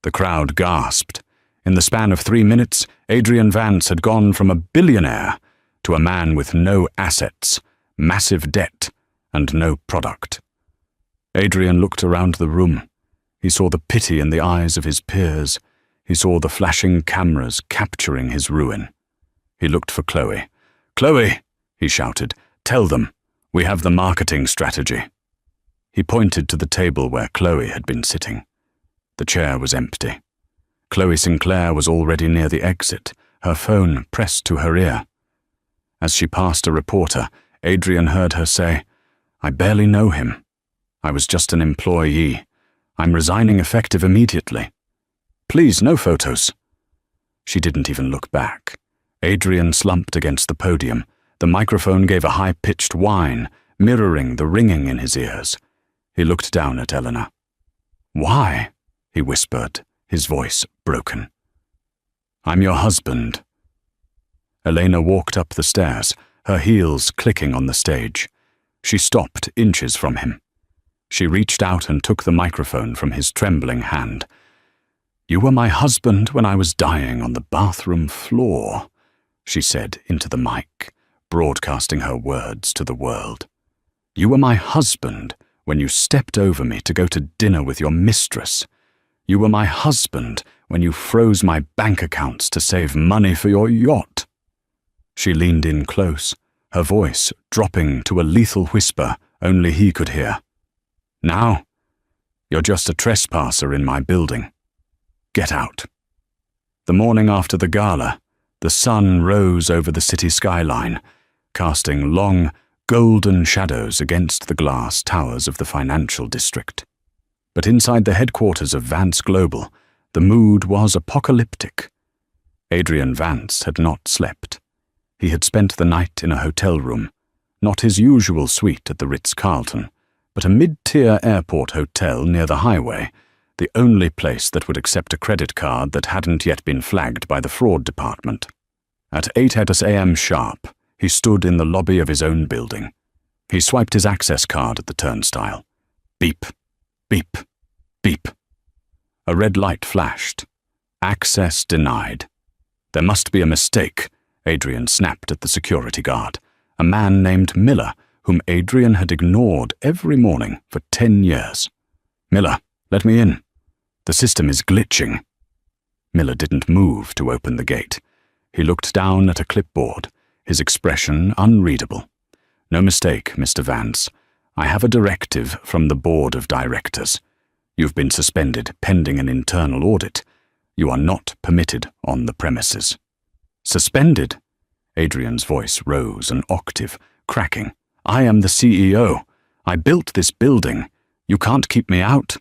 The crowd gasped. In the span of 3 minutes, Adrian Vance had gone from a billionaire to a man with no assets, massive debt, and no product. Adrian looked around the room. He saw the pity in the eyes of his peers. He saw the flashing cameras capturing his ruin. He looked for Chloe. "Chloe!" he shouted. "Tell them. We have the marketing strategy." He pointed to the table where Chloe had been sitting. The chair was empty. Chloe Sinclair was already near the exit, her phone pressed to her ear. As she passed a reporter, Adrian heard her say, "I barely know him. I was just an employee. I'm resigning effective immediately. Please, no photos." She didn't even look back. Adrian slumped against the podium. The microphone gave a high-pitched whine, mirroring the ringing in his ears. He looked down at Eleanor. "Why?" he whispered, his voice broken. "I'm your husband." Elena walked up the stairs, her heels clicking on the stage. She stopped inches from him. She reached out and took the microphone from his trembling hand. "You were my husband when I was dying on the bathroom floor," she said into the mic, broadcasting her words to the world. "You were my husband when you stepped over me to go to dinner with your mistress. You were my husband when you froze my bank accounts to save money for your yacht." She leaned in close, her voice dropping to a lethal whisper only he could hear. "Now, you're just a trespasser in my building. Get out." The morning after the gala, the sun rose over the city skyline, casting long, golden shadows against the glass towers of the financial district. But inside the headquarters of Vance Global, the mood was apocalyptic. Adrian Vance had not slept. He had spent the night in a hotel room, not his usual suite at the Ritz-Carlton, but a mid-tier airport hotel near the highway, the only place that would accept a credit card that hadn't yet been flagged by the fraud department. At 8 a.m. sharp, he stood in the lobby of his own building. He swiped his access card at the turnstile. Beep, beep, beep. A red light flashed. Access denied. There must be a mistake, Adrian snapped at the security guard, a man named Miller, whom Adrian had ignored every morning for 10 years. "Miller, let me in. The system is glitching." Miller didn't move to open the gate. He looked down at a clipboard, his expression unreadable. "No mistake, Mr. Vance. I have a directive from the board of directors. You've been suspended pending an internal audit. You are not permitted on the premises." "Suspended?" Adrian's voice rose an octave, cracking. "I am the CEO. I built this building. You can't keep me out."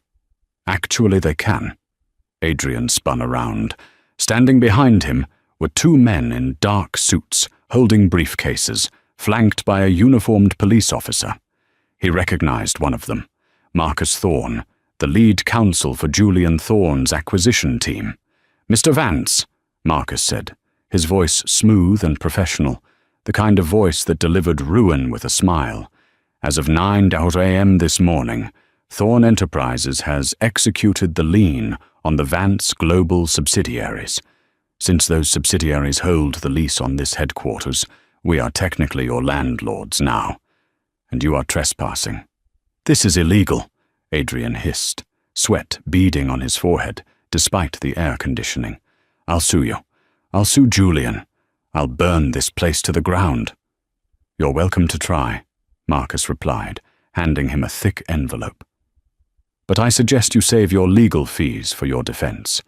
"Actually, they can." Adrian spun around. Standing behind him were 2 men in dark suits, holding briefcases, flanked by a uniformed police officer. He recognized one of them, Marcus Thorne, the lead counsel for Julian Thorne's acquisition team. "Mr. Vance," Marcus said, his voice smooth and professional, the kind of voice that delivered ruin with a smile. "As of 9 a.m. this morning, Thorne Enterprises has executed the lien on the Vance Global subsidiaries. Since those subsidiaries hold the lease on this headquarters, we are technically your landlords now. And you are trespassing." "This is illegal," Adrian hissed, sweat beading on his forehead, despite the air conditioning. "I'll sue you. I'll sue Julian. I'll burn this place to the ground." "You're welcome to try," Marcus replied, handing him a thick envelope. "But I suggest you save your legal fees for your defense.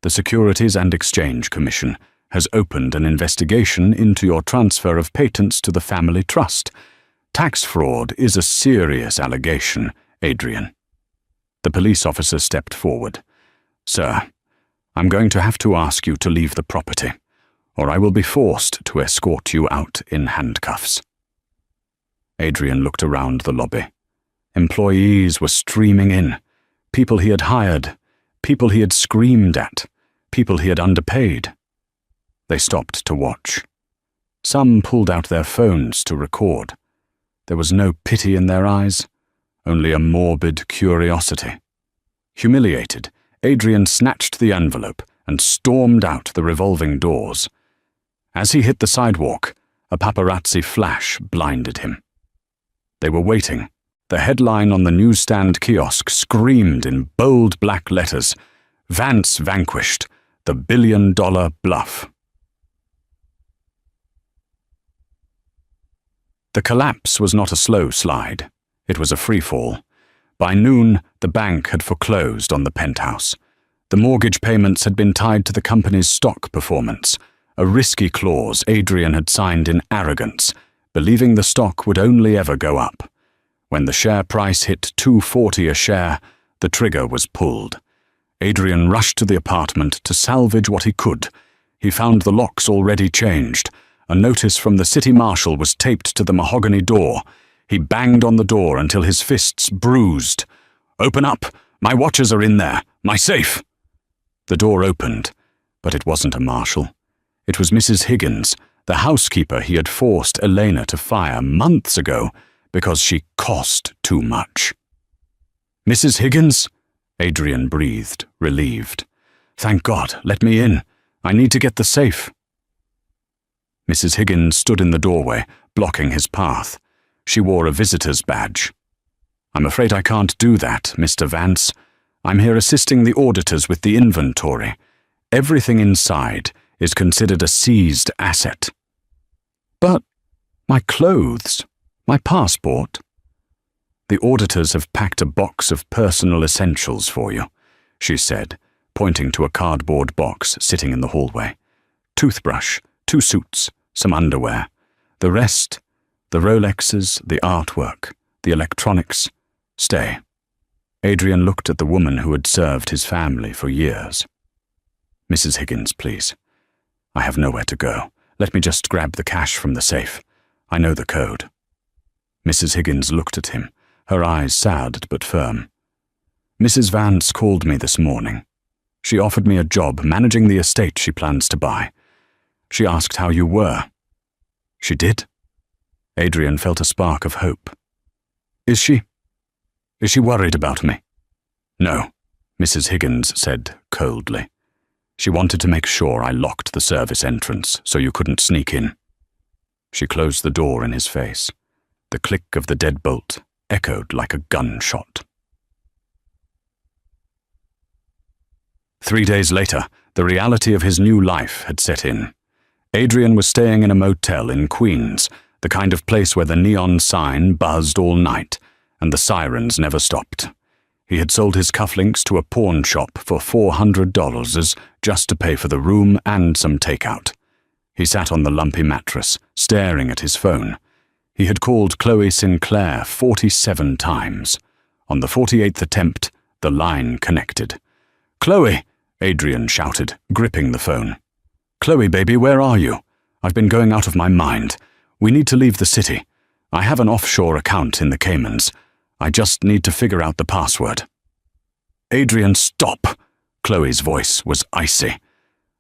The Securities and Exchange Commission has opened an investigation into your transfer of patents to the family trust. Tax fraud is a serious allegation, Adrian." The police officer stepped forward. "Sir, I'm going to have to ask you to leave the property, or I will be forced to escort you out in handcuffs." Adrian looked around the lobby. Employees were streaming in, people he had hired, people he had screamed at, people he had underpaid. They stopped to watch. Some pulled out their phones to record. There was no pity in their eyes, only a morbid curiosity. Humiliated, Adrian snatched the envelope and stormed out the revolving doors. As he hit the sidewalk, a paparazzi flash blinded him. They were waiting. The headline on the newsstand kiosk screamed in bold black letters, "Vance vanquished, the billion-dollar bluff." The collapse was not a slow slide. It was a freefall. By noon, the bank had foreclosed on the penthouse. The mortgage payments had been tied to the company's stock performance, a risky clause Adrian had signed in arrogance, believing the stock would only ever go up. When the share price hit $2.40 a share, the trigger was pulled. Adrian rushed to the apartment to salvage what he could. He found the locks already changed. A notice from the city marshal was taped to the mahogany door. He banged on the door until his fists bruised. "Open up! My watches are in there! My safe!" The door opened, but it wasn't a marshal. It was Mrs. Higgins, the housekeeper he had forced Elena to fire months ago because she cost too much. "Mrs. Higgins?" Adrian breathed, relieved. "Thank God, let me in. I need to get the safe." Mrs. Higgins stood in the doorway, blocking his path. She wore a visitor's badge. "I'm afraid I can't do that, Mr. Vance. I'm here assisting the auditors with the inventory. Everything inside is considered a seized asset." "But my clothes, my passport." "The auditors have packed a box of personal essentials for you," she said, pointing to a cardboard box sitting in the hallway. "Toothbrush, 2 suits, some underwear. The rest, the Rolexes, the artwork, the electronics. Stay." Adrian looked at the woman who had served his family for years. "Mrs. Higgins, please. I have nowhere to go. Let me just grab the cash from the safe. I know the code." Mrs. Higgins looked at him, her eyes sad but firm. "Mrs. Vance called me this morning. She offered me a job managing the estate she plans to buy. She asked how you were." "She did?" Adrian felt a spark of hope. Is she worried about me?" "No," Mrs. Higgins said coldly. "She wanted to make sure I locked the service entrance so you couldn't sneak in." She closed the door in his face. The click of the deadbolt echoed like a gunshot. 3 days later, the reality of his new life had set in. Adrian was staying in a motel in Queens, the kind of place where the neon sign buzzed all night, and the sirens never stopped. He had sold his cufflinks to a pawn shop for $400 just to pay for the room and some takeout. He sat on the lumpy mattress, staring at his phone. He had called Chloe Sinclair 47 times. On the 48th attempt, the line connected. "Chloe!" Adrian shouted, gripping the phone. "Chloe, baby, where are you? I've been going out of my mind. We need to leave the city. I have an offshore account in the Caymans. I just need to figure out the password." "Adrian, stop!" Chloe's voice was icy.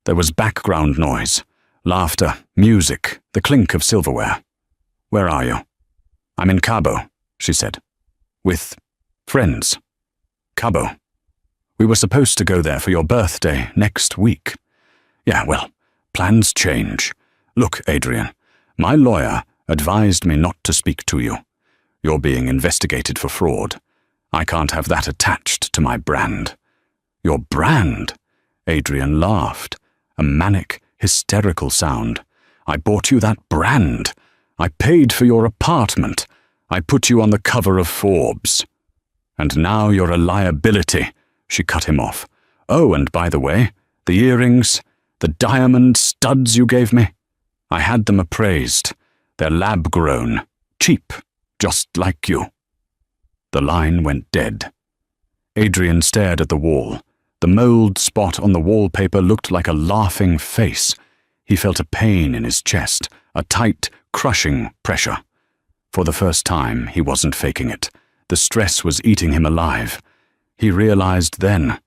There was background noise, laughter, music, the clink of silverware. "Where are you?" "I'm in Cabo," she said. "With friends." "Cabo? We were supposed to go there for your birthday next week." "Yeah, well, plans change. Look, Adrian, my lawyer advised me not to speak to you. You're being investigated for fraud. I can't have that attached to my brand." "Your brand?" Adrian laughed, a manic, hysterical sound. "I bought you that brand. I paid for your apartment. I put you on the cover of Forbes. And now you're a liability, she cut him off. Oh, and by the way, the earrings, the diamond studs you gave me, I had them appraised. They're lab-grown, cheap, just like you. The line went dead. Adrian stared at the wall. The mold spot on the wallpaper looked like a laughing face. He felt a pain in his chest, a tight, crushing pressure. For the first time, he wasn't faking it. The stress was eating him alive. He realized then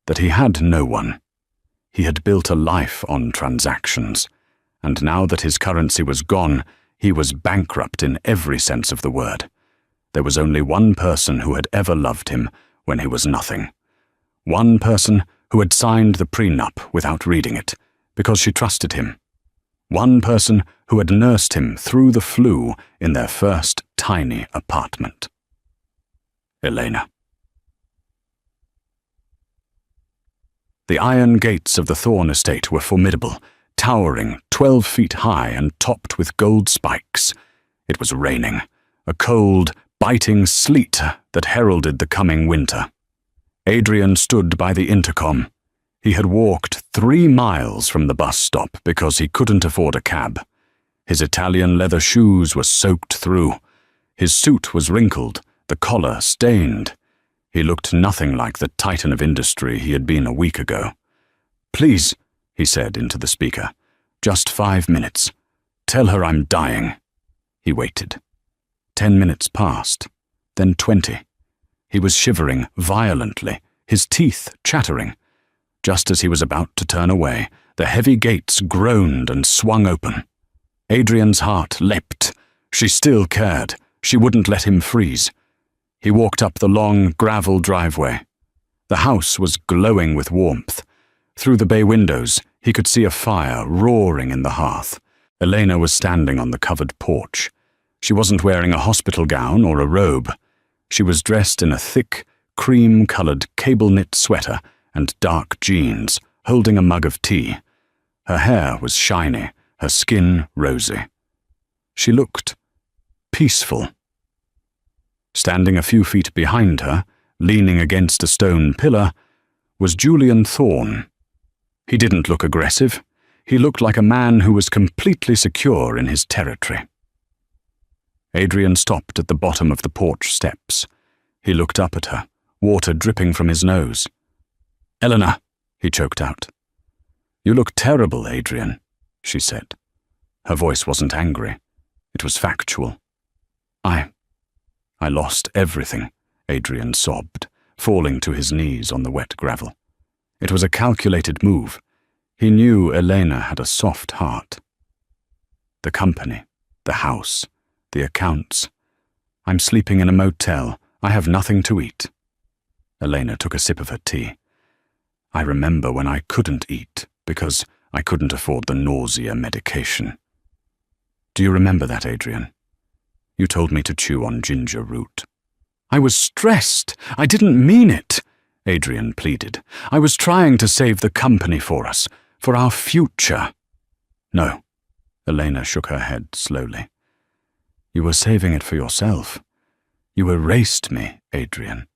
that he had no one. He had built a life on transactions, and now that his currency was gone, he was bankrupt in every sense of the word. There was only one person who had ever loved him when he was nothing. One person who had signed the prenup without reading it, because she trusted him. One person who had nursed him through the flu in their first tiny apartment. Elena. The iron gates of the Thorne estate were formidable, towering 12 feet high and topped with gold spikes. It was raining, a cold, biting sleet that heralded the coming winter. Adrian stood by the intercom. He had walked 3 miles from the bus stop because he couldn't afford a cab. His Italian leather shoes were soaked through. His suit was wrinkled, the collar stained. He looked nothing like the titan of industry he had been a week ago. "Please," he said into the speaker, "just 5 minutes. Tell her I'm dying." He waited. 10 minutes passed, then 20. He was shivering violently, his teeth chattering. Just as he was about to turn away, the heavy gates groaned and swung open. Adrian's heart leapt. She still cared. She wouldn't let him freeze. He walked up the long gravel driveway. The house was glowing with warmth. Through the bay windows, he could see a fire roaring in the hearth. Elena was standing on the covered porch. She wasn't wearing a hospital gown or a robe. She was dressed in a thick, cream-colored cable-knit sweater and dark jeans, holding a mug of tea. Her hair was shiny, her skin rosy. She looked peaceful. Standing a few feet behind her, leaning against a stone pillar, was Julian Thorne. He didn't look aggressive. He looked like a man who was completely secure in his territory. Adrian stopped at the bottom of the porch steps. He looked up at her, water dripping from his nose. "Eleanor," he choked out. "You look terrible, Adrian," she said. Her voice wasn't angry. It was factual. I lost everything," Adrian sobbed, falling to his knees on the wet gravel. It was a calculated move. He knew Elena had a soft heart. "The company, the house, the accounts. I'm sleeping in a motel. I have nothing to eat." Elena took a sip of her tea. "I remember when I couldn't eat because I couldn't afford the nausea medication. Do you remember that, Adrian? You told me to chew on ginger root." "I was stressed. I didn't mean it," Adrian pleaded. "I was trying to save the company for us, for our future." "No," Elena shook her head slowly. "You were saving it for yourself. You erased me, Adrian.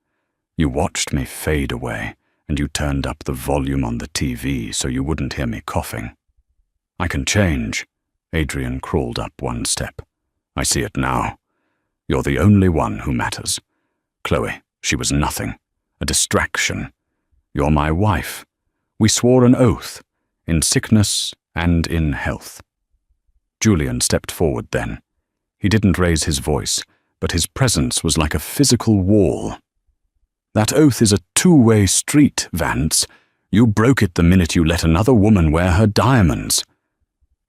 You watched me fade away, and you turned up the volume on the TV so you wouldn't hear me coughing. I can change." Adrian crawled up 1 step. "I see it now. You're the only one who matters. Chloe, she was nothing, a distraction. You're my wife. We swore an oath, in sickness and in health." Julian stepped forward then. He didn't raise his voice, but his presence was like a physical wall. "That oath is a 2-way street, Vance. You broke it the minute you let another woman wear her diamonds."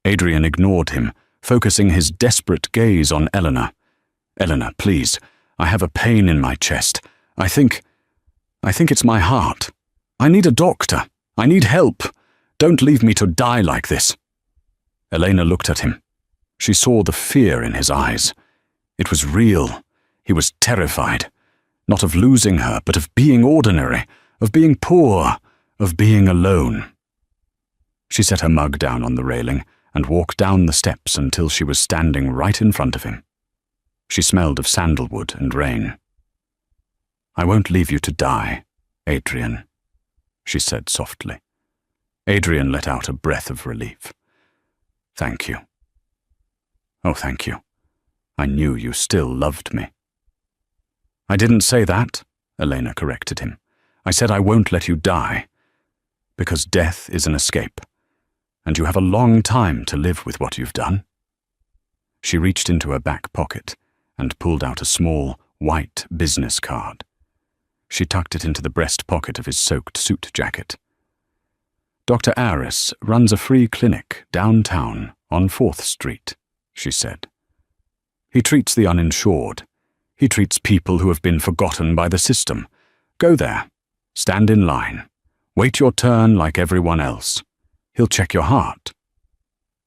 Adrian ignored him, focusing his desperate gaze on Eleanor. "Eleanor, please. I have a pain in my chest. I think it's my heart. I need a doctor. I need help. Don't leave me to die like this." Elena looked at him. She saw the fear in his eyes. It was real. He was terrified. Not of losing her, but of being ordinary, of being poor, of being alone. She set her mug down on the railing and walked down the steps until she was standing right in front of him. She smelled of sandalwood and rain. "I won't leave you to die, Adrian," she said softly. Adrian let out a breath of relief. "Thank you." "Oh, thank you. I knew you still loved me." "I didn't say that," Elena corrected him. "I said I won't let you die, because death is an escape, and you have a long time to live with what you've done." She reached into her back pocket and pulled out a small, white business card. She tucked it into the breast pocket of his soaked suit jacket. "Dr. Aris runs a free clinic downtown on 4th Street, she said. "He treats the uninsured. He treats people who have been forgotten by the system. Go there. Stand in line. Wait your turn like everyone else. He'll check your heart."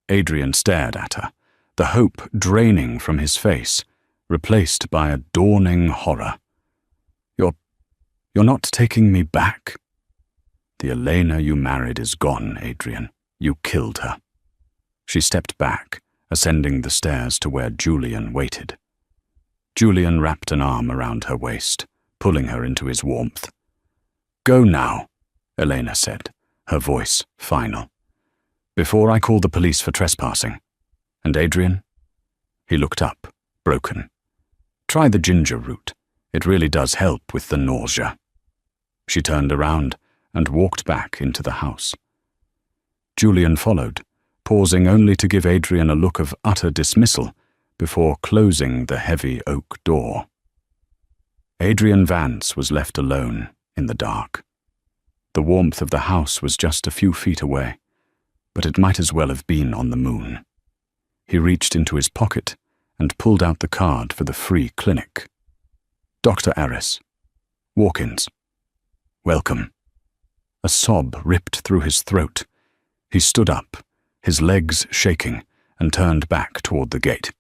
Adrian stared at her, the hope draining from his face, replaced by a dawning horror. You're not taking me back?" "The Elena you married is gone, Adrian. You killed her." She stepped back, ascending the stairs to where Julian waited. Julian wrapped an arm around her waist, pulling her into his warmth. "Go now," Elena said, her voice final. "Before I call the police for trespassing. And Adrian?" He looked up, broken. "Try the ginger root. It really does help with the nausea." She turned around and walked back into the house. Julian followed, pausing only to give Adrian a look of utter dismissal before closing the heavy oak door. Adrian Vance was left alone in the dark. The warmth of the house was just a few feet away, but it might as well have been on the moon. He reached into his pocket and pulled out the card for the free clinic. "Dr. Aris. Walk-ins. Welcome." A sob ripped through his throat. He stood up, his legs shaking, and turned back toward the gate.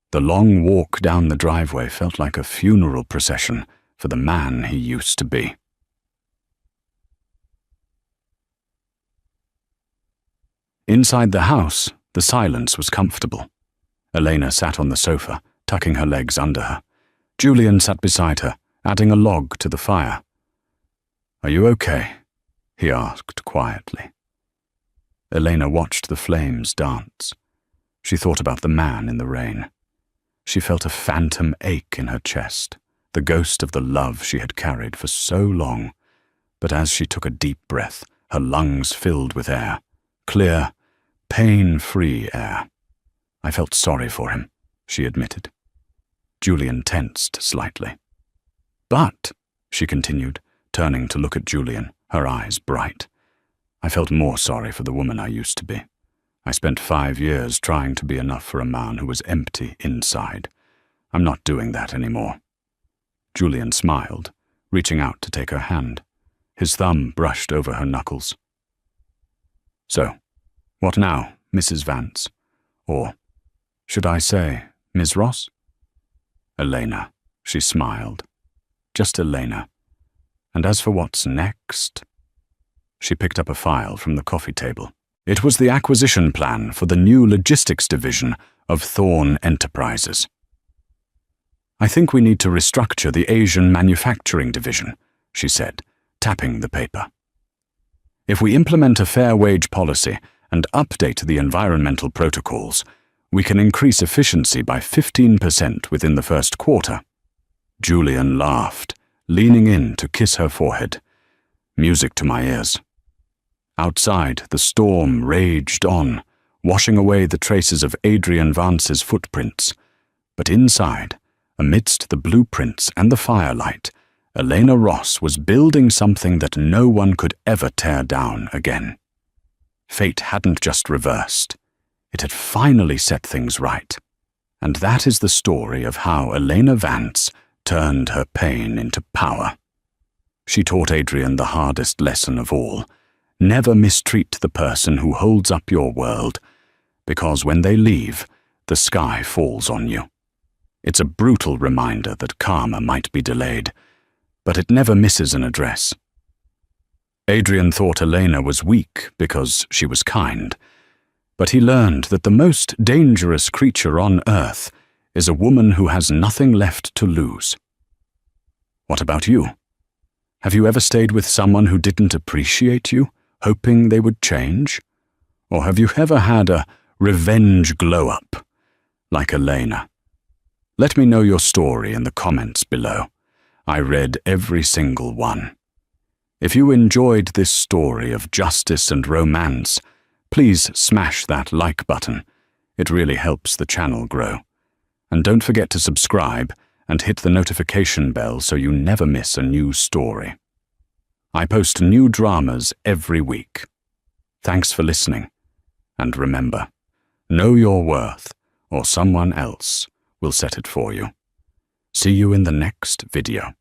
The long walk down the driveway felt like a funeral procession for the man he used to be. Inside the house, the silence was comfortable. Elena sat on the sofa, tucking her legs under her. Julian sat beside her, adding a log to the fire. "Are you okay?" he asked quietly. Elena watched the flames dance. She thought about the man in the rain. She felt a phantom ache in her chest, the ghost of the love she had carried for so long. But as she took a deep breath, her lungs filled with air, clear, pain-free air. "I felt sorry for him," she admitted. Julian tensed slightly. "But," she continued, turning to look at Julian, her eyes bright, "I felt more sorry for the woman I used to be. I spent 5 years trying to be enough for a man who was empty inside. I'm not doing that anymore." Julian smiled, reaching out to take her hand. His thumb brushed over her knuckles. "So, what now, Mrs. Vance? Or, should I say, Ms. Ross?" "Elena," she smiled. "Just Elena. And as for what's next?" She picked up a file from the coffee table. It was the acquisition plan for the new logistics division of Thorn Enterprises. "I think we need to restructure the Asian manufacturing division," she said, tapping the paper. "If we implement a fair wage policy and update the environmental protocols, we can increase efficiency by 15% within the first quarter." Julian laughed, leaning in to kiss her forehead. Music to my ears. Outside, the storm raged on, washing away the traces of Adrian Vance's footprints. But inside, amidst the blueprints and the firelight, Elena Ross was building something that no one could ever tear down again. Fate hadn't just reversed. It had finally set things right. And that is the story of how Elena Vance turned her pain into power. She taught Adrian the hardest lesson of all. Never mistreat the person who holds up your world, because when they leave, the sky falls on you. It's a brutal reminder that karma might be delayed, but it never misses an address. Adrian thought Elena was weak because she was kind, but he learned that the most dangerous creature on earth is a woman who has nothing left to lose. What about you? Have you ever stayed with someone who didn't appreciate you, hoping they would change? Or have you ever had a revenge glow-up, like Elena? Let me know your story in the comments below. I read every single one. If you enjoyed this story of justice and romance, please smash that like button. It really helps the channel grow. And don't forget to subscribe and hit the notification bell so you never miss a new story. I post new dramas every week. Thanks for listening. And remember, know your worth, or someone else will set it for you. See you in the next video.